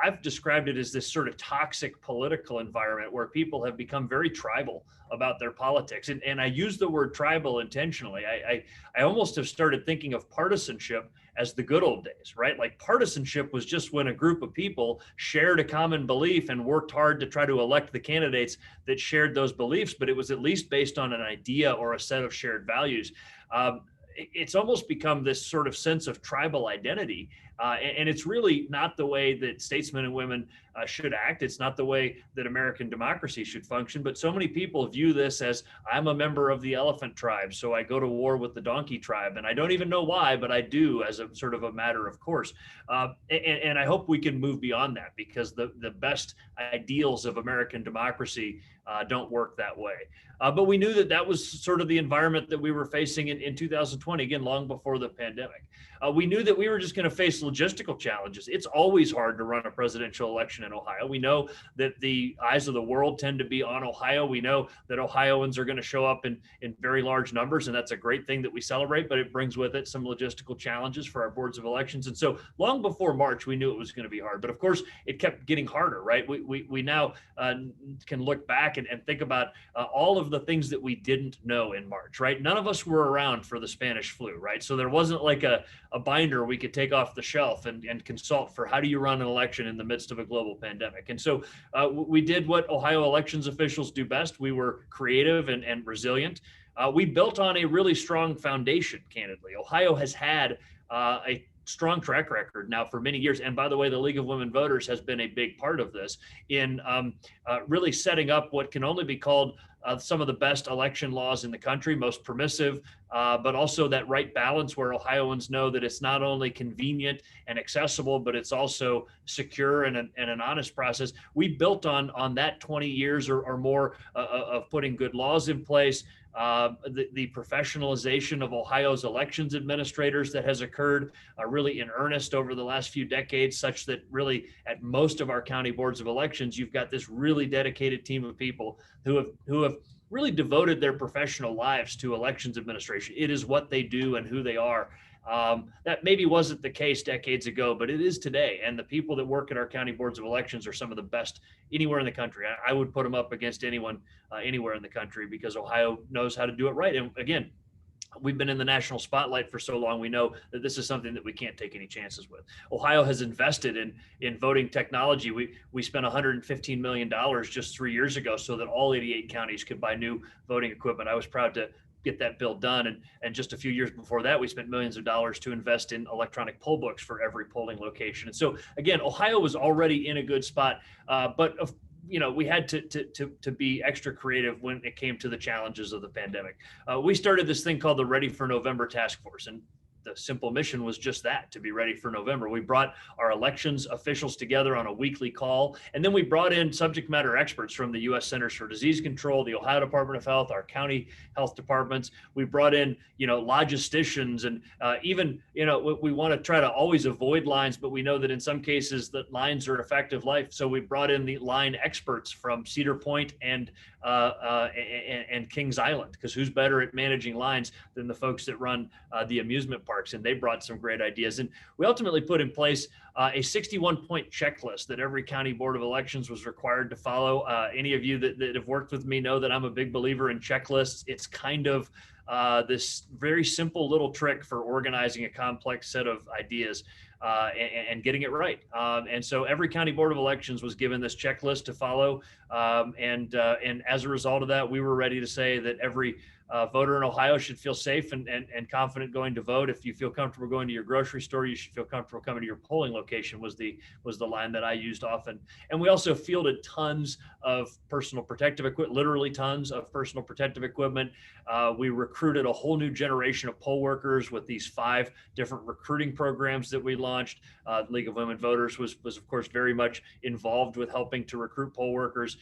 Speaker 11: I've described it as this sort of toxic political environment where people have become very tribal about their politics. And I use the word tribal intentionally. I almost have started thinking of partisanship as the good old days, right? Like partisanship was just when a group of people shared a common belief and worked hard to try to elect the candidates that shared those beliefs, but it was at least based on an idea or a set of shared values. It's almost become this sort of sense of tribal identity. And it's really not the way that statesmen and women should act. It's not the way that American democracy should function. But so many people view this as, I'm a member of the elephant tribe, so I go to war with the donkey tribe. And I don't even know why, but I do, as a sort of a matter of course. And I hope we can move beyond that, because the best ideals of American democracy don't work that way. But we knew that that was sort of the environment that we were facing in 2020, again, long before the pandemic. We knew that we were just going to face logistical challenges. It's always hard to run a presidential election in Ohio. We know that the eyes of the world tend to be on Ohio. We know that Ohioans are going to show up in very large numbers, and that's a great thing that we celebrate, but it brings with it some logistical challenges for our boards of elections. And so long before March, we knew it was going to be hard. But of course, it kept getting harder, right? We now can look back and think about all of the things that we didn't know in March, right? None of us were around for the Spanish flu, right? So there wasn't like a binder we could take off the shelf and consult for how do you run an election in the midst of a global pandemic. And so we did what Ohio elections officials do best. We were creative and resilient. We built on a really strong foundation, candidly. Ohio has had a strong track record now for many years. And by the way, the League of Women Voters has been a big part of this in really setting up what can only be called some of the best election laws in the country, most permissive, but also that right balance where Ohioans know that it's not only convenient and accessible, but it's also secure and an honest process. We built on that 20 years or more of putting good laws in place. The professionalization of Ohio's elections administrators that has occurred really in earnest over the last few decades, such that really at most of our county boards of elections, you've got this really dedicated team of people who have really devoted their professional lives to elections administration. It is what they do and who they are. That maybe wasn't the case decades ago, but it is today. And the people that work at our county boards of elections are some of the best anywhere in the country. I would put them up against anyone anywhere in the country because Ohio knows how to do it right. And again, we've been in the national spotlight for so long. We know that this is something that we can't take any chances with. Ohio has invested in voting technology. We spent $115 million just 3 years ago so that all 88 counties could buy new voting equipment. I was proud to get that bill done. And just a few years before that, we spent millions of dollars to invest in electronic poll books for every polling location. And so again, Ohio was already in a good spot, but we had to be extra creative when it came to the challenges of the pandemic. We started this thing called the Ready for November Task Force, and the simple mission was just that, to be ready for November. We brought our elections officials together on a weekly call, and then we brought in subject matter experts from the U.S. Centers for Disease Control, the Ohio Department of Health, our county health departments. We brought in, logisticians, and even, we want to try to always avoid lines, but we know that in some cases that lines are effective life. So we brought in the line experts from Cedar Point and Kings Island, because who's better at managing lines than the folks that run the amusement parks? And they brought some great ideas. And we ultimately put in place a 61-point checklist that every county board of elections was required to follow. Any of you that have worked with me know that I'm a big believer in checklists. It's kind of this very simple little trick for organizing a complex set of ideas and getting it right. And so every county board of elections was given this checklist to follow. And as a result of that, we were ready to say that every voter in Ohio should feel safe and confident going to vote. If you feel comfortable going to your grocery store, you should feel comfortable coming to your polling location, was the line that I used often. And we also fielded tons of personal protective equipment, literally tons of personal protective equipment. We recruited a whole new generation of poll workers with these 5 different recruiting programs that we launched. League of Women Voters was of course very much involved with helping to recruit poll workers.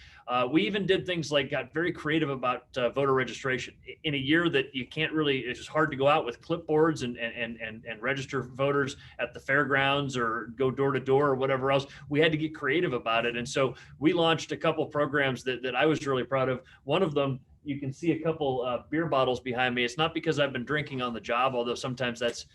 Speaker 11: We even did things like got very creative about voter registration. In a year that you can't really, it's just hard to go out with clipboards and register voters at the fairgrounds or go door to door or whatever else. We had to get creative about it. And so we launched a couple programs that I was really proud of. One of them, you can see a couple beer bottles behind me. It's not because I've been drinking on the job, although sometimes that's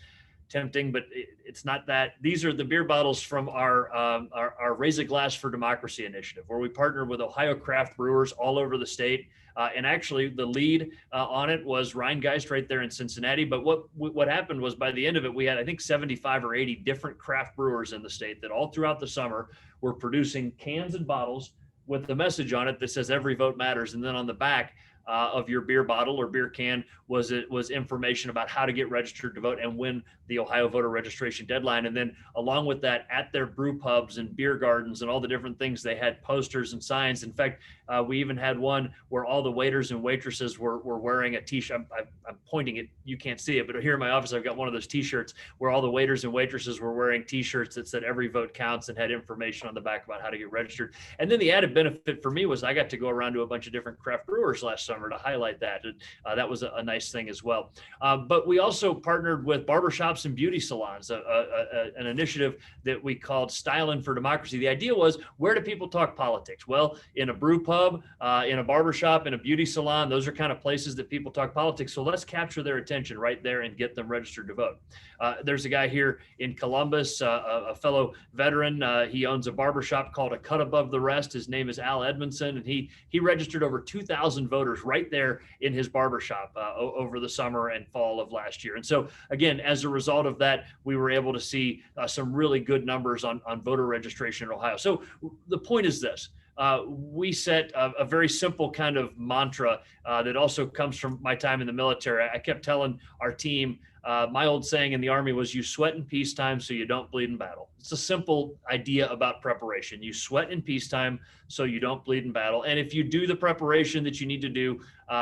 Speaker 11: tempting, but it's not that. These are the beer bottles from our Raise a Glass for Democracy initiative, where we partnered with Ohio craft brewers all over the state. And actually the lead on it was Rheingeist right there in Cincinnati. But what happened was by the end of it, we had, I think, 75 or 80 different craft brewers in the state that all throughout the summer were producing cans and bottles with the message on it that says every vote matters. And then on the back of your beer bottle or beer can was information about how to get registered to vote and when the Ohio voter registration deadline. And then along with that, at their brew pubs and beer gardens and all the different things, they had posters and signs. In fact, we even had one where all the waiters and waitresses were wearing a t-shirt. I'm pointing it, you can't see it, but here in my office, I've got one of those t-shirts where all the waiters and waitresses were wearing t-shirts that said every vote counts and had information on the back about how to get registered. And then the added benefit for me was I got to go around to a bunch of different craft brewers last summer to highlight that. And that was a nice thing as well. But we also partnered with barbershops and beauty salons, an initiative that we called Styling for Democracy. The idea was, where do people talk politics? Well, in a brew pub, in a barbershop, in a beauty salon, those are kind of places that people talk politics. So let's capture their attention right there and get them registered to vote. There's a guy here in Columbus, a fellow veteran. He owns a barbershop called A Cut Above the Rest. His name is Al Edmondson, and he registered over 2,000 voters right there in his barbershop over the summer and fall of last year. And so again, as a result of that, we were able to see some really good numbers on voter registration in Ohio. So the point is this. We set a very simple kind of mantra that also comes from my time in the military. I kept telling our team, my old saying in the Army was, you sweat in peacetime so you don't bleed in battle. It's a simple idea about preparation. You sweat in peacetime so you don't bleed in battle. And if you do the preparation that you need to do,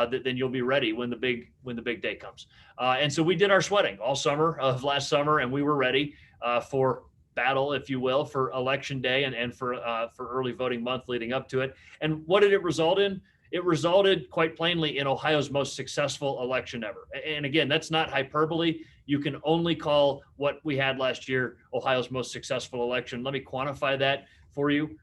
Speaker 11: then you'll be ready when the big day comes. And so we did our sweating all summer of last summer, and we were ready for battle, if you will, for election day and for early voting month leading up to it. And what did it result in? It resulted quite plainly in Ohio's most successful election ever. And again, that's not hyperbole. You can only call what we had last year Ohio's most successful election. Let me quantify that for you.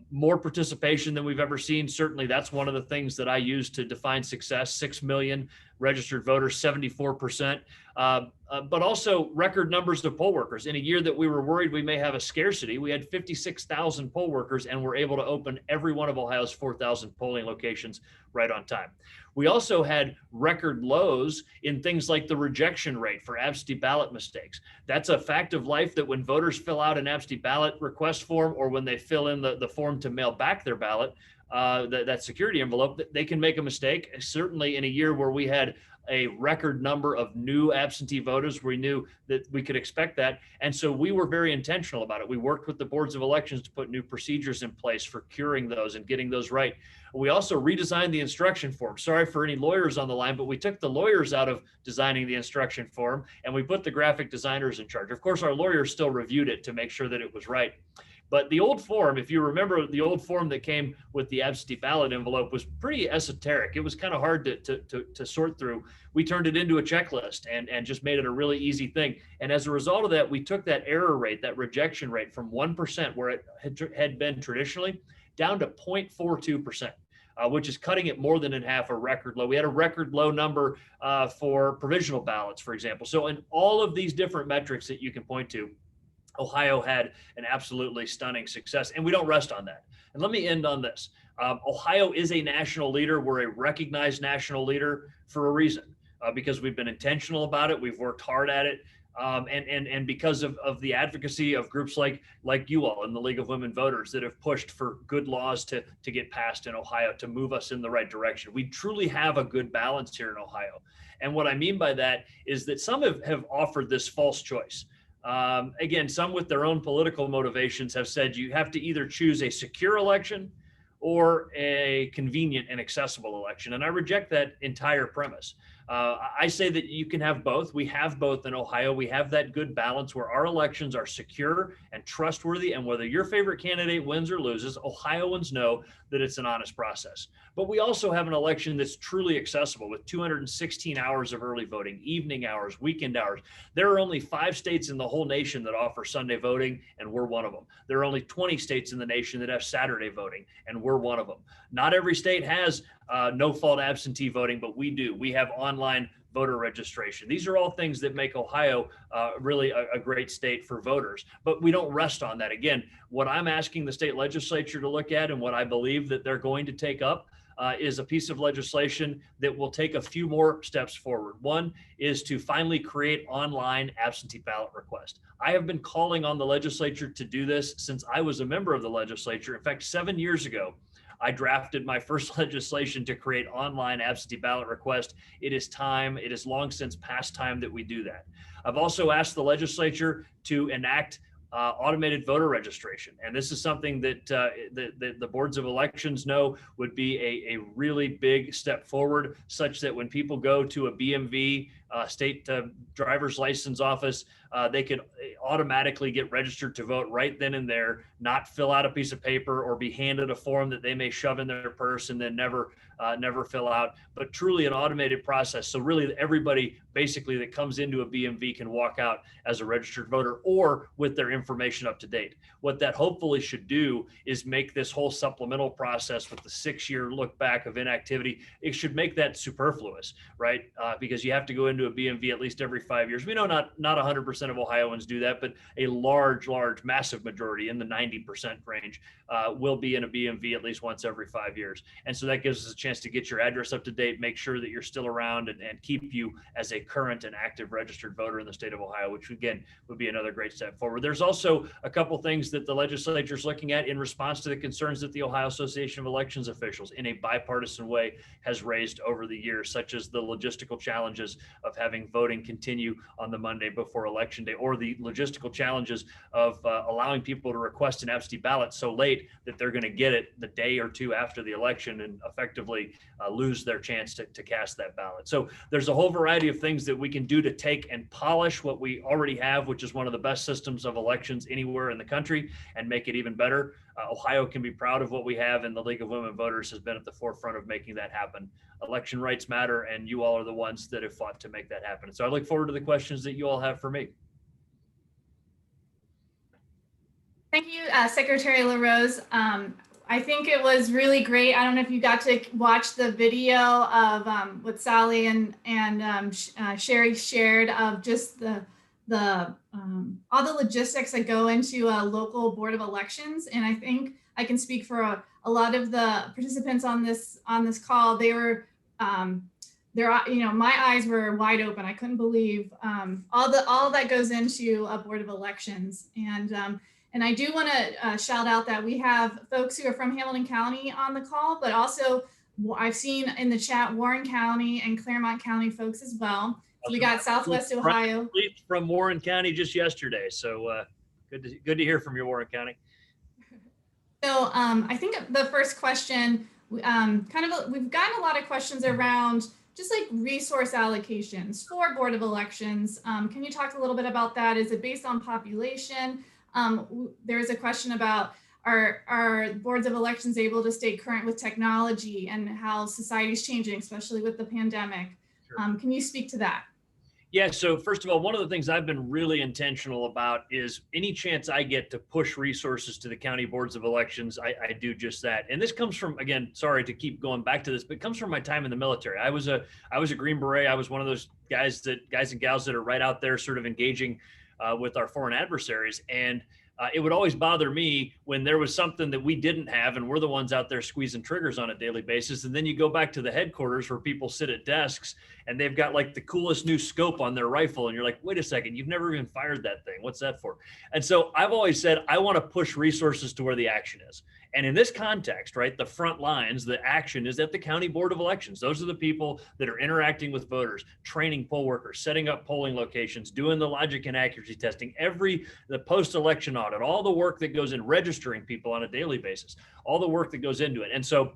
Speaker 11: More participation than we've ever seen. Certainly that's one of the things that I use to define success. 6 million registered voters, 74%, but also record numbers of poll workers. In a year that we were worried we may have a scarcity, we had 56,000 poll workers and were able to open every one of Ohio's 4,000 polling locations right on time. We also had record lows in things like the rejection rate for absentee ballot mistakes. That's a fact of life, that when voters fill out an absentee ballot request form, or when they fill in the form to mail back their ballot, that security envelope, they can make a mistake. Certainly in a year where we had a record number of new absentee voters, we knew that we could expect that. And so we were very intentional about it. We worked with the boards of elections to put new procedures in place for curing those and getting those right. We also redesigned the instruction form. Sorry for any lawyers on the line, but we took the lawyers out of designing the instruction form and we put the graphic designers in charge. Of course, our lawyers still reviewed it to make sure that it was right. But the old form, if you remember, the old form that came with the absentee ballot envelope was pretty esoteric. It was kind of hard to sort through. We turned it into a checklist and just made it a really easy thing. And as a result of that, we took that error rate, that rejection rate, from 1%, where it had been traditionally, down to 0.42%. Which is cutting it more than in half, a record low. We had a record low number for provisional ballots, for example. So in all of these different metrics that you can point to, Ohio had an absolutely stunning success, and we don't rest on that. And let me end on this. Ohio is a national leader. We're a recognized national leader for a reason, because we've been intentional about it. We've worked hard at it. And because of the advocacy of groups like you all in the League of Women Voters that have pushed for good laws to get passed in Ohio to move us in the right direction. We truly have a good balance here in Ohio. And what I mean by that is that some have offered this false choice. Again, some with their own political motivations have said you have to either choose a secure election or a convenient and accessible election. And I reject that entire premise. I say that you can have both. We have both in Ohio. We have that good balance where our elections are secure and trustworthy. And whether your favorite candidate wins or loses, Ohioans know that it's an honest process. But we also have an election that's truly accessible with 216 hours of early voting, evening hours, weekend hours. There are only 5 states in the whole nation that offer Sunday voting, and we're one of them. There are only 20 states in the nation that have Saturday voting, and we're one of them. Not every state has no-fault absentee voting, but we do. We have online voter registration. These are all things that make Ohio really a great state for voters, but we don't rest on that. Again, what I'm asking the state legislature to look at, and what I believe that they're going to take up, is a piece of legislation that will take a few more steps forward. One is to finally create online absentee ballot request. I have been calling on the legislature to do this since I was a member of the legislature. In fact, 7 years ago, I drafted my first legislation to create online absentee ballot request. It is time, it is long since past time that we do that. I've also asked the legislature to enact automated voter registration. And this is something that the boards of elections know would be a really big step forward, such that when people go to a BMV, state driver's license office, they could automatically get registered to vote right then and there, not fill out a piece of paper or be handed a form that they may shove in their purse and then never fill out, but truly an automated process. So really everybody basically that comes into a BMV can walk out as a registered voter or with their information up to date. What that hopefully should do is make this whole supplemental process with the 6-year look back of inactivity, it should make that superfluous, right? Because you have to go into a BMV at least every 5 years. We know not 100% of Ohioans do that, but a large, massive majority in the 90% range will be in a BMV at least once every 5 years. And so that gives us a chance to get your address up to date, make sure that you're still around and keep you as a current and active registered voter in the state of Ohio, which again would be another great step forward. There's also a couple things that the legislature is looking at in response to the concerns that the Ohio Association of Elections Officials in a bipartisan way has raised over the years, such as the logistical challenges of having voting continue on the Monday before Election Day, or the logistical challenges of allowing people to request an absentee ballot so late that they're going to get it the day or two after the election and effectively lose their chance to cast that ballot. So there's a whole variety of things that we can do to take and polish what we already have, which is one of the best systems of elections anywhere in the country, and make it even better. Ohio can be proud of what we have, and the League of Women Voters has been at the forefront of making that happen. Election rights matter, and you all are the ones that have fought to make that happen. So I look forward to the questions that you all have for me.
Speaker 10: Thank you, Secretary LaRose. I think it was really great. I don't know if you got to watch the video of what Sally and Sherry shared of just the all the logistics that go into a local board of elections. And I think I can speak for a lot of the participants on this call. They were my eyes were wide open. I couldn't believe all that goes into a board of elections. And I do want to shout out that we have folks who are from Hamilton County on the call, but also I've seen in the chat Warren County and Claremont County folks as well. So we got Southwest Ohio.
Speaker 11: From Warren County just yesterday. So good to hear from you, Warren County.
Speaker 10: So I think the first question, we've gotten a lot of questions around just like resource allocations for Board of Elections. Can you talk a little bit about that? Is it based on population? There's a question about are boards of elections able to stay current with technology and how society's changing, especially with the pandemic?
Speaker 11: Sure.
Speaker 10: Can you speak to that?
Speaker 11: Yeah, so first of all, one of the things I've been really intentional about is any chance I get to push resources to the county boards of elections, I do just that. And this comes from, again, sorry to keep going back to this, but it comes from my time in the military. I was a Green Beret. I was one of those guys and gals that are right out there sort of engaging with our foreign adversaries. And it would always bother me when there was something that we didn't have and we're the ones out there squeezing triggers on a daily basis. And then you go back to the headquarters where people sit at desks and they've got like the coolest new scope on their rifle. And you're like, wait a second, you've never even fired that thing. What's that for? And so I've always said, I want to push resources to where the action is. And in this context, right, the front lines, the action is at the county board of elections. Those are the people that are interacting with voters, training poll workers, setting up polling locations, doing the logic and accuracy testing, the post-election audit, all the work that goes in registering people on a daily basis, all the work that goes into it. And so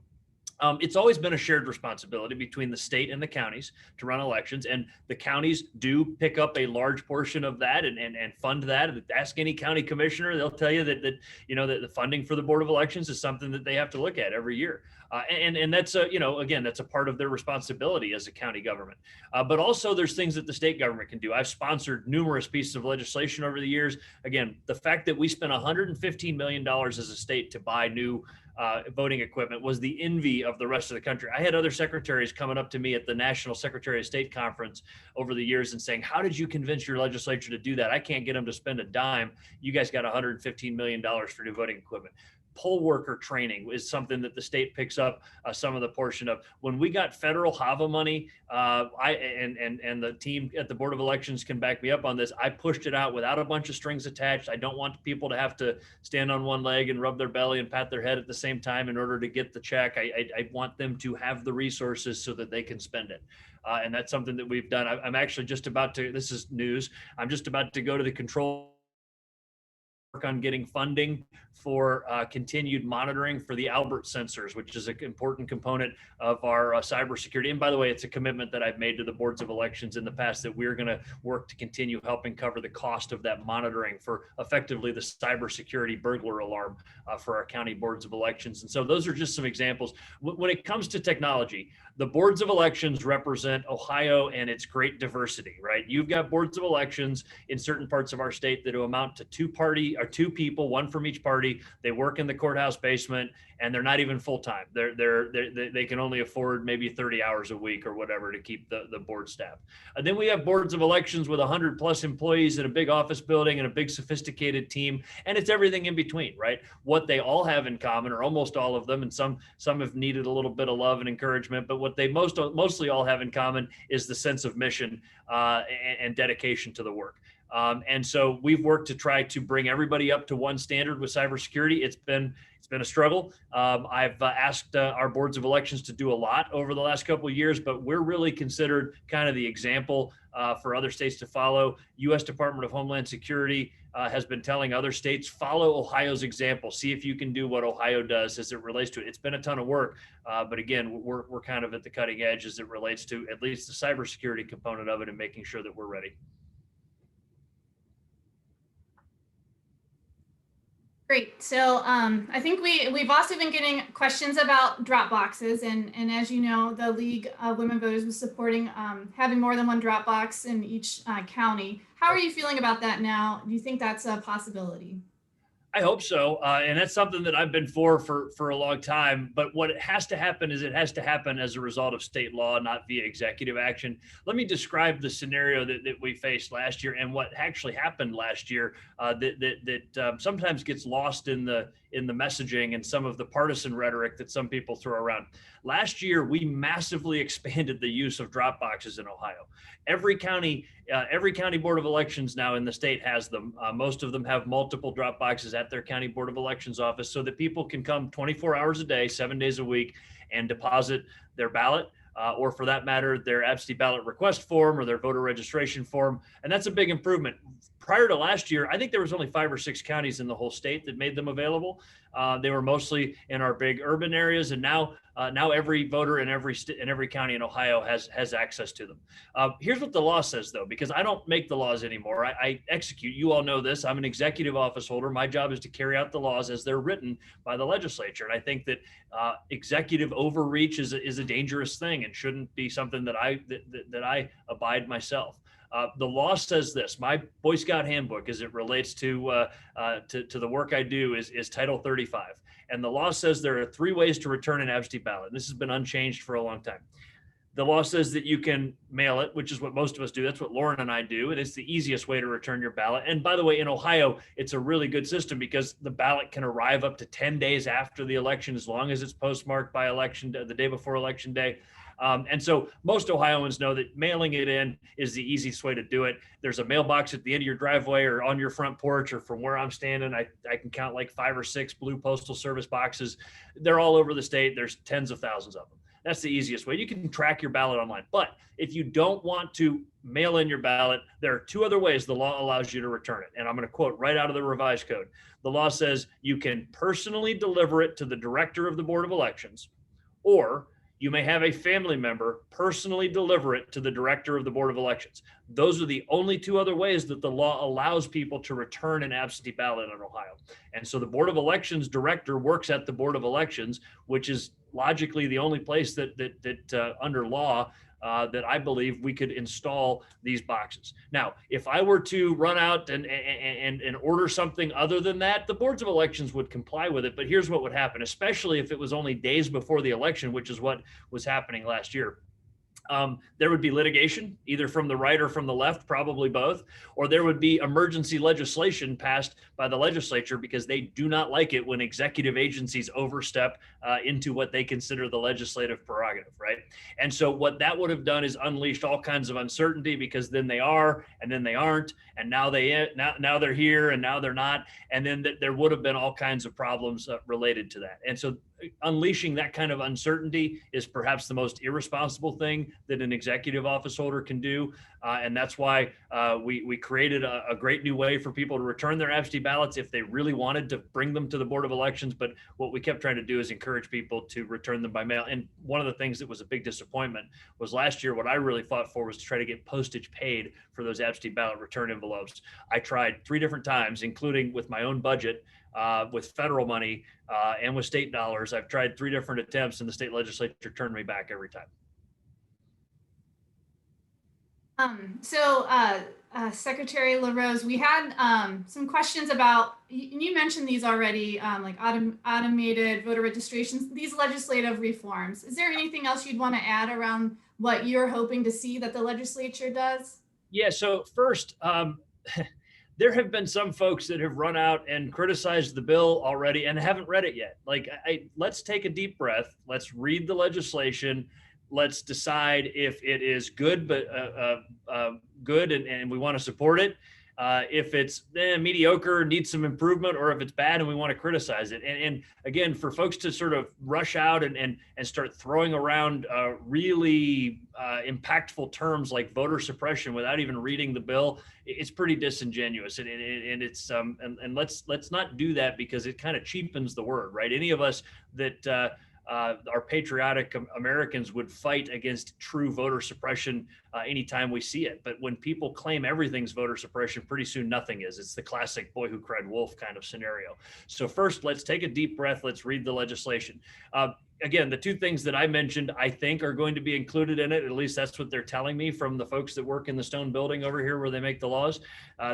Speaker 11: it's always been a shared responsibility between the state and the counties to run elections, and the counties do pick up a large portion of that and fund that. Ask any county commissioner; they'll tell you that the funding for the Board of Elections is something that they have to look at every year, and that's again, that's a part of their responsibility as a county government. But also, there's things that the state government can do. I've sponsored numerous pieces of legislation over the years. Again, the fact that we spent $115 million as a state to buy new voting equipment was the envy of the rest of the country. I had other secretaries coming up to me at the National Secretary of State Conference over the years and saying, how did you convince your legislature to do that? I can't get them to spend a dime. You guys got $115 million for new voting equipment. Poll worker training is something that the state picks up some of the portion of. When we got federal HAVA money, and the team at the Board of Elections can back me up on this, I pushed it out without a bunch of strings attached. I don't want people to have to stand on one leg and rub their belly and pat their head at the same time in order to get the check. I want them to have the resources so that they can spend it. And that's something that we've done. I'm actually just about to, this is news, I'm just about to go to the control on getting funding for continued monitoring for the Albert sensors, which is an important component of our cybersecurity. And by the way, it's a commitment that I've made to the boards of elections in the past that we're going to work to continue helping cover the cost of that monitoring for effectively the cybersecurity burglar alarm for our county boards of elections. And so those are just some examples. When it comes to technology, the boards of elections represent Ohio and its great diversity, right? You've got boards of elections in certain parts of our state that amount to two people, one from each party. They work in the courthouse basement and they're not even full-time. They can only afford maybe 30 hours a week or whatever to keep the board staff. And then we have boards of elections with 100+ employees in a big office building and a big sophisticated team. And it's everything in between, right? What they all have in common, or almost all of them, and some have needed a little bit of love and encouragement, but what they mostly all have in common is the sense of mission and dedication to the work. And so we've worked to try to bring everybody up to one standard with cybersecurity. It's been a struggle. I've asked our boards of elections to do a lot over the last couple of years, but we're really considered kind of the example for other states to follow. U.S. Department of Homeland Security has been telling other states, follow Ohio's example. See if you can do what Ohio does as it relates to it. It's been a ton of work, but again, we're kind of at the cutting edge as it relates to at least the cybersecurity component of it and making sure that we're ready.
Speaker 10: Great. So I think we've also been getting questions about drop boxes, and as you know, the League of Women Voters was supporting having more than one drop box in each county. How are you feeling about that now? Do you think that's a possibility?
Speaker 11: I hope so. And that's something that I've been for a long time. But what it has to happen is it has to happen as a result of state law, not via executive action. Let me describe the scenario that we faced last year and what actually happened last year that sometimes gets lost in the messaging and some of the partisan rhetoric that some people throw around. Last year, we massively expanded the use of drop boxes in Ohio. Every county board of elections now in the state has them. Most of them have multiple drop boxes at their county board of elections office so that people can come 24 hours a day, 7 days a week, and deposit their ballot, or for that matter, their absentee ballot request form or their voter registration form. And that's a big improvement. Prior to last year, I think there was only 5 or 6 counties in the whole state that made them available. They were mostly in our big urban areas, and now every voter in every county in Ohio has access to them. Here's what the law says, though, because I don't make the laws anymore. I execute. You all know this. I'm an executive office holder. My job is to carry out the laws as they're written by the legislature, and I think that executive overreach is a dangerous thing and shouldn't be something that I abide myself. The law says this. My Boy Scout handbook, as it relates to the work I do, is Title 35. And the law says there are 3 ways to return an absentee ballot. This has been unchanged for a long time. The law says that you can mail it, which is what most of us do. That's what Lauren and I do. And it's the easiest way to return your ballot. And by the way, in Ohio, it's a really good system because the ballot can arrive up to 10 days after the election, as long as it's postmarked by the day before election day. And so most Ohioans know that mailing it in is the easiest way to do it. There's a mailbox at the end of your driveway or on your front porch, or from where I'm standing, I can count like 5 or 6 blue Postal Service boxes. They're all over the state. There's tens of thousands of them. That's the easiest way. You can track your ballot online. But if you don't want to mail in your ballot, there are 2 other ways the law allows you to return it. And I'm going to quote right out of the revised code. The law says you can personally deliver it to the director of the Board of Elections, or you may have a family member personally deliver it to the director of the Board of Elections. Those are the only 2 other ways that the law allows people to return an absentee ballot in Ohio. And so the Board of Elections director works at the Board of Elections, which is logically the only place that under law that I believe we could install these boxes. Now, if I were to run out and order something other than that, the boards of elections would comply with it. But here's what would happen, especially if it was only days before the election, which is what was happening last year. There would be litigation, either from the right or from the left, probably both, or there would be emergency legislation passed by the legislature because they do not like it when executive agencies overstep into what they consider the legislative prerogative, right? And so what that would have done is unleashed all kinds of uncertainty, because then they are, and then they aren't, and now they're here, and now they're not, and then there would have been all kinds of problems related to that. And so unleashing that kind of uncertainty is perhaps the most irresponsible thing that an executive office holder can do. And that's why we created a great new way for people to return their absentee ballots if they really wanted to bring them to the Board of Elections. But what we kept trying to do is encourage people to return them by mail. And one of the things that was a big disappointment was last year, what I really fought for was to try to get postage paid for those absentee ballot return envelopes. I tried 3 different times, including with my own budget, with federal money and with state dollars. I've tried 3 different attempts, and the state legislature turned me back every time.
Speaker 10: Secretary LaRose, we had some questions about, you mentioned these already, like automated voter registrations, these legislative reforms. Is there anything else you'd want to add around what you're hoping to see that the legislature does?
Speaker 11: Yeah, so first, there have been some folks that have run out and criticized the bill already and haven't read it yet. Like, let's take a deep breath. Let's read the legislation. Let's decide if it is good, but good, and we want to support it. If it's mediocre, needs some improvement, or if it's bad and we want to criticize it. And again, for folks to sort of rush out and start throwing around really impactful terms like voter suppression without even reading the bill, it's pretty disingenuous. And it's and let's not do that, because it kind of cheapens the word, right? Any of us that our patriotic Americans would fight against true voter suppression anytime we see it. But when people claim everything's voter suppression, pretty soon nothing is. It's the classic boy who cried wolf kind of scenario. So first, let's take a deep breath. Let's read the legislation. again, the two things that I mentioned, I think are going to be included in it. At least that's what they're telling me from the folks that work in the stone building over here where they make the laws.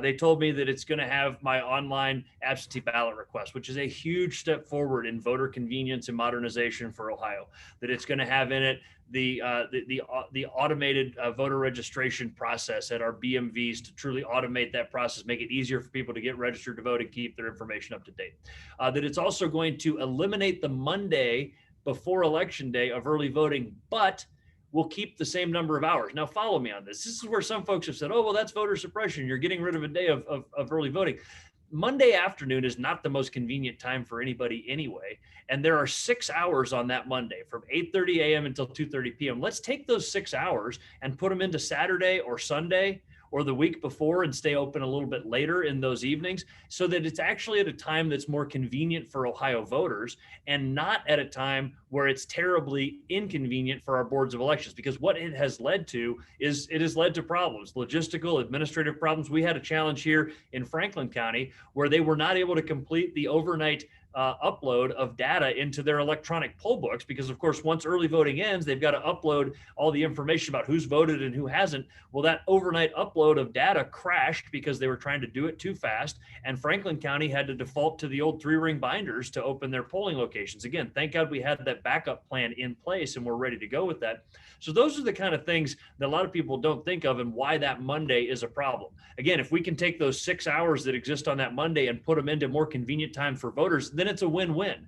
Speaker 11: They told me that it's going to have my online absentee ballot request, which is a huge step forward in voter convenience and modernization for Ohio. That it's going to have in it the automated voter registration process at our BMVs to truly automate that process, make it easier for people to get registered to vote and keep their information up to date. That it's also going to eliminate the Monday before election day of early voting, but we'll keep the same number of hours. Now follow me on this. This is where some folks have said, oh, well, that's voter suppression. You're getting rid of a day of early voting. Monday afternoon is not the most convenient time for anybody anyway. And there are 6 hours on that Monday from 8:30 a.m. until 2:30 p.m. Let's take those 6 hours and put them into Saturday or Sunday or the week before and stay open a little bit later in those evenings so that it's actually at a time that's more convenient for Ohio voters and not at a time where it's terribly inconvenient for our boards of elections. Because what it has led to is it has led to problems, logistical, administrative problems. We had a challenge here in Franklin County where they were not able to complete the overnight upload of data into their electronic poll books because, of course, once early voting ends, they've got to upload all the information about who's voted and who hasn't. Well, that overnight upload of data crashed because they were trying to do it too fast, and Franklin County had to default to the old 3-ring binders to open their polling locations. Again, thank God we had that backup plan in place and we're ready to go with that. So those are the kind of things that a lot of people don't think of and why that Monday is a problem. Again, if we can take those 6 hours that exist on that Monday and put them into more convenient time for voters, then it's a win-win.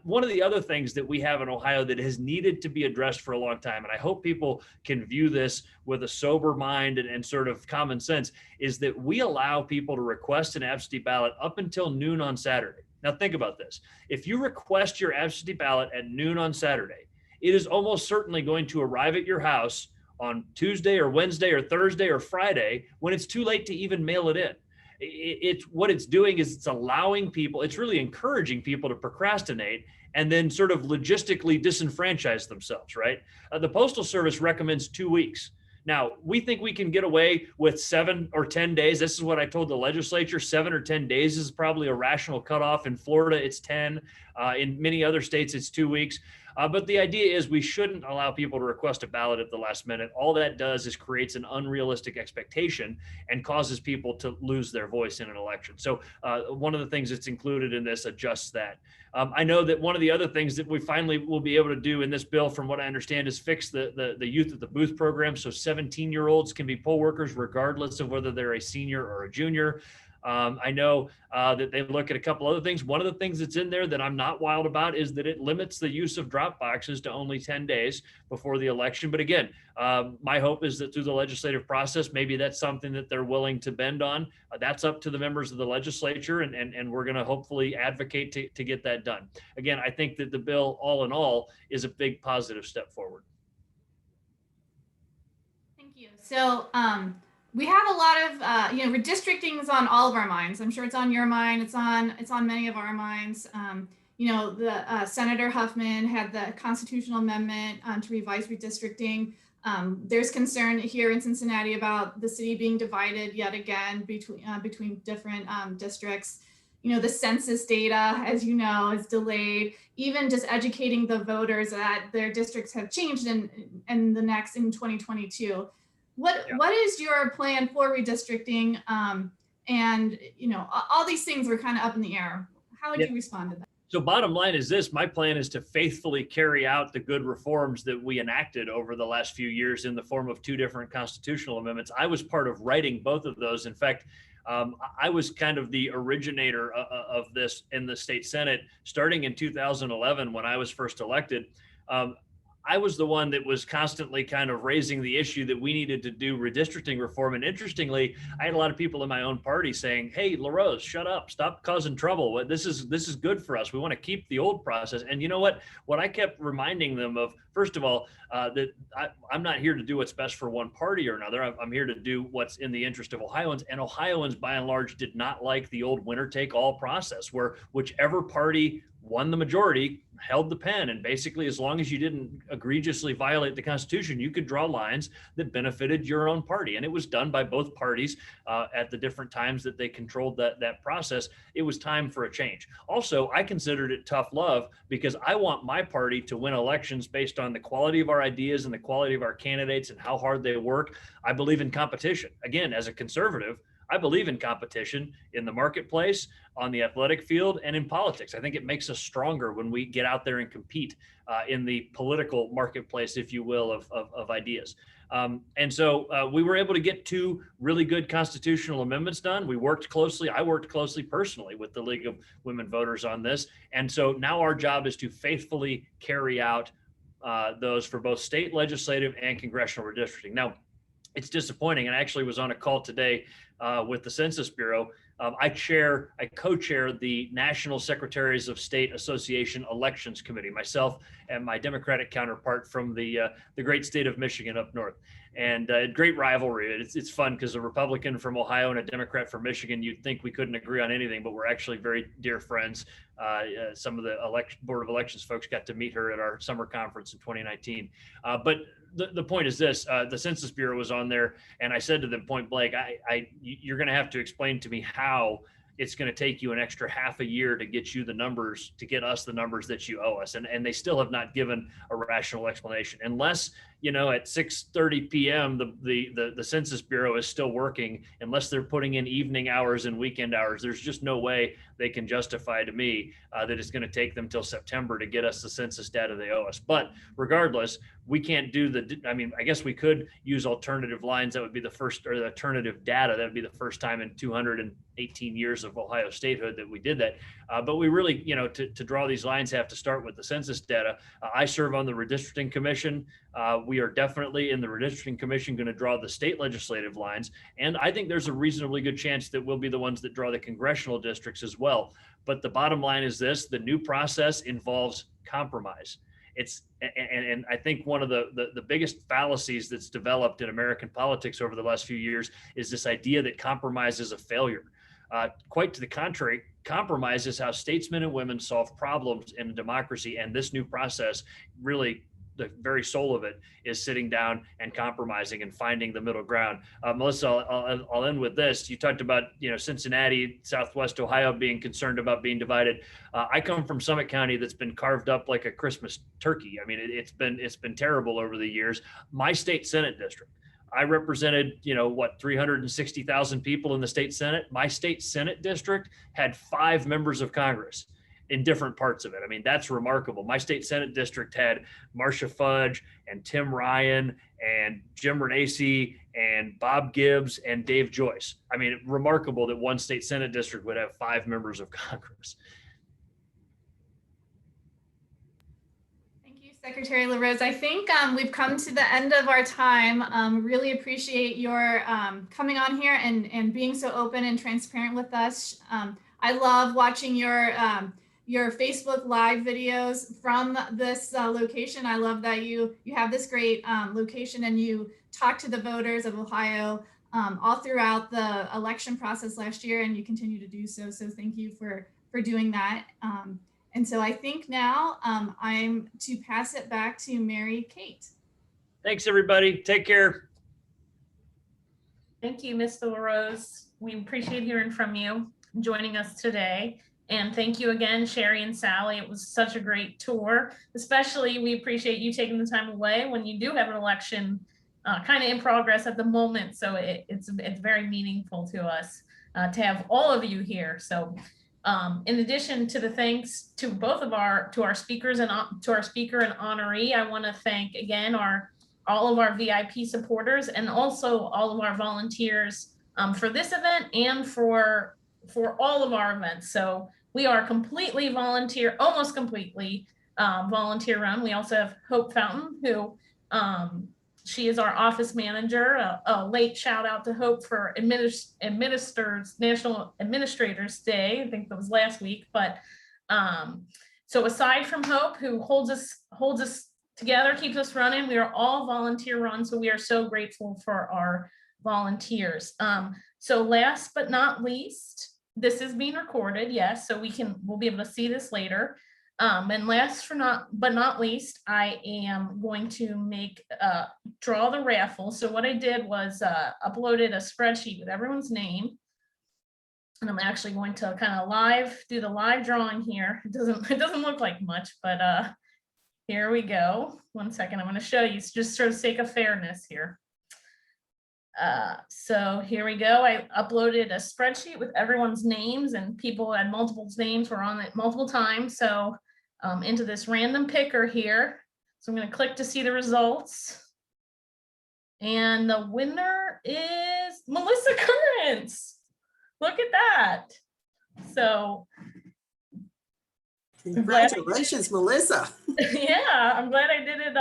Speaker 11: One of the other things that we have in Ohio that has needed to be addressed for a long time, and I hope people can view this with a sober mind and sort of common sense, is that we allow people to request an absentee ballot up until noon on Saturday. Now think about this. If you request your absentee ballot at noon on Saturday, it is almost certainly going to arrive at your house on Tuesday or Wednesday or Thursday or Friday when it's too late to even mail it in. It's what it's doing is it's allowing people, it's really encouraging people to procrastinate and then sort of logistically disenfranchise themselves, right? The Postal Service recommends 2 weeks. Now, we think we can get away with 7 or 10 days. This is what I told the legislature. 7 or 10 days is probably a rational cutoff. In Florida, it's 10. In many other states, it's 2 weeks. But the idea is we shouldn't allow people to request a ballot at the last minute. All that does is creates an unrealistic expectation and causes people to lose their voice in an election. So one of the things that's included in this adjusts that. I know that one of the other things that we finally will be able to do in this bill, from what I understand, is fix the youth at the booth program. So 17-year-olds can be poll workers regardless of whether they're a senior or a junior. I know that they look at a couple other things. One of the things that's in there that I'm not wild about is that it limits the use of drop boxes to only 10 days before the election. But again, my hope is that through the legislative process, maybe that's something that they're willing to bend on. That's up to the members of the legislature, and we're going to hopefully advocate to get that done. Again, I think that the bill, all in all, is a big positive step forward.
Speaker 10: Thank you. So, we have a lot of, redistricting is on all of our minds. I'm sure it's on your mind. It's on many of our minds. The Senator Huffman had the constitutional amendment to revise redistricting. There's concern here in Cincinnati about the city being divided yet again between different districts. The census data, as you know, is delayed. Even just educating the voters that their districts have changed in 2022. What is your plan for redistricting? All these things were kind of up in the air. How would you respond to that?
Speaker 11: So bottom line is this: my plan is to faithfully carry out the good reforms that we enacted over the last few years in the form of 2 different constitutional amendments. I was part of writing both of those. In fact, I was kind of the originator of this in the state Senate, starting in 2011 when I was first elected. I was the one that was constantly kind of raising the issue that we needed to do redistricting reform. And interestingly, I had a lot of people in my own party saying, hey, LaRose, shut up, stop causing trouble. This is good for us. We want to keep the old process. And you know what? What I kept reminding them of, first of all, that I'm not here to do what's best for one party or another. I'm here to do what's in the interest of Ohioans. And Ohioans, by and large, did not like the old winner take all process where whichever party won the majority, held the pen, and basically, as long as you didn't egregiously violate the Constitution, you could draw lines that benefited your own party. And it was done by both parties at the different times that they controlled that process. It was time for a change. Also, I considered it tough love because I want my party to win elections based on the quality of our ideas and the quality of our candidates and how hard they work. I believe in competition. Again, as a conservative, I believe in competition in the marketplace, on the athletic field, and in politics. I think it makes us stronger when we get out there and compete in the political marketplace, if you will, of ideas. And so we were able to get 2 really good constitutional amendments done. I worked closely personally with the League of Women Voters on this. And so now our job is to faithfully carry out those for both state legislative and congressional redistricting. Now, it's disappointing, and I actually was on a call today with the Census Bureau. I co-chair the National Secretaries of State Association Elections Committee, myself and my Democratic counterpart from the great state of Michigan up north. And a great rivalry. It's fun because a Republican from Ohio and a Democrat from Michigan, you'd think we couldn't agree on anything, but we're actually very dear friends. Some of the Board of Elections folks got to meet her at our summer conference in 2019. But the point is this, the Census Bureau was on there, and I said to them point blank, you're going to have to explain to me how it's going to take you an extra half a year to get you the numbers, to get us the numbers that you owe us. And they still have not given a rational explanation. Unless, at 6:30 p.m., the Census Bureau is still working, unless they're putting in evening hours and weekend hours, there's just no way they can justify to me that it's going to take them till September to get us the census data they owe us. But regardless, we can't do I guess we could use alternative lines. That would be the first, or the alternative data. That would be the first time in 218 years of Ohio statehood that we did that. But we really, to draw these lines, have to start with the census data. I serve on the redistricting commission. We are definitely in the redistricting commission going to draw the state legislative lines. And I think there's a reasonably good chance that we'll be the ones that draw the congressional districts as well. But the bottom line is this: the new process involves compromise. And I think one of the biggest fallacies that's developed in American politics over the last few years is this idea that compromise is a failure. Quite to the contrary, compromise is how statesmen and women solve problems in a democracy. And this new process, really, the very soul of it is sitting down and compromising and finding the middle ground. Melissa, I'll end with this. You talked about, Cincinnati, Southwest Ohio being concerned about being divided. I come from Summit County that's been carved up like a Christmas turkey. I mean, it's been terrible over the years. My state Senate district, I represented, 360,000 people in the state Senate. My state Senate district had 5 members of Congress in different parts of it. I mean, that's remarkable. My state Senate district had Marcia Fudge and Tim Ryan and Jim Renacci and Bob Gibbs and Dave Joyce. I mean, remarkable that one state Senate district would have 5 members of Congress.
Speaker 10: Thank you, Secretary LaRose. I think we've come to the end of our time. Really appreciate your coming on here and being so open and transparent with us. I love watching your Facebook Live videos from this location. I love that you have this great location and you talk to the voters of Ohio all throughout the election process last year, and you continue to do so. So thank you for doing that. And so I think now I'm to pass it back to Mary Kate.
Speaker 11: Thanks, everybody. Take care.
Speaker 7: Thank you, Mr. LaRose. We appreciate hearing from you, joining us today. And thank you again, Sherry and Sally. It was such a great tour. Especially, we appreciate you taking the time away when you do have an election kind of in progress at the moment. So it's very meaningful to us to have all of you here. So in addition to the thanks to both of our speakers and to our speaker and honoree, I want to thank again all of our VIP supporters and also all of our volunteers for this event and for all of our events. So we are completely volunteer, almost completely volunteer run. We also have Hope Fountain, who she is our office manager. A late shout out to Hope for National Administrators Day. I think that was last week. But so aside from Hope, who holds us together, keeps us running, we are all volunteer run. So we are so grateful for our volunteers. So last but not least, this is being recorded, yes, so we'll be able to see this later. And last but not least, I am going to draw the raffle. So what I did was uploaded a spreadsheet with everyone's name. And I'm actually going to kind of do the live drawing here. It doesn't look like much, but here we go. 1 second, I'm going to show you just for the sake of fairness here. So here we go. I uploaded a spreadsheet with everyone's names, and people had multiple names were on it multiple times. So into this random picker here. So I'm going to click to see the results. And the winner is Melissa Currents. Look at that. So
Speaker 6: congratulations, Melissa.
Speaker 7: Yeah, I'm glad I did it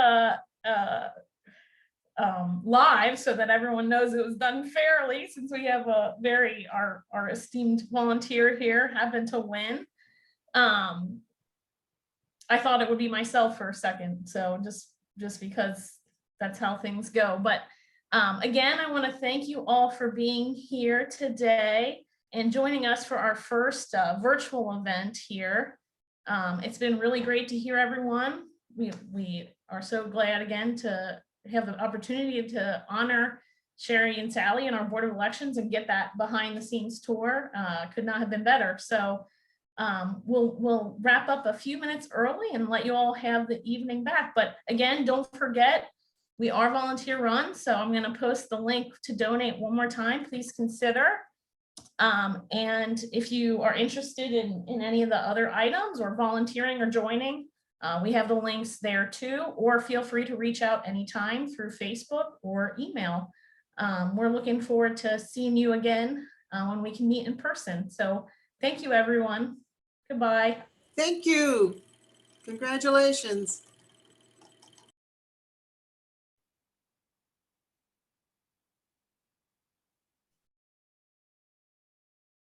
Speaker 7: live so that everyone knows it was done fairly, since we have our esteemed volunteer here happened to win. I thought it would be myself for a second, so just because that's how things go. But again, I want to thank you all for being here today and joining us for our first virtual event here. It's been really great to hear everyone. We are so glad again to have the opportunity to honor Sherry and Sally in our Board of Elections and get that behind the scenes tour. Could not have been better. So we'll wrap up a few minutes early and let you all have the evening back. But again, don't forget, we are volunteer run. So I'm going to post the link to donate one more time. Please consider. And if you are interested in any of the other items or volunteering or joining, we have the links there too, or feel free to reach out anytime through Facebook or email. We're looking forward to seeing you again when we can meet in person. So thank you, everyone. Goodbye.
Speaker 6: Thank you. Congratulations.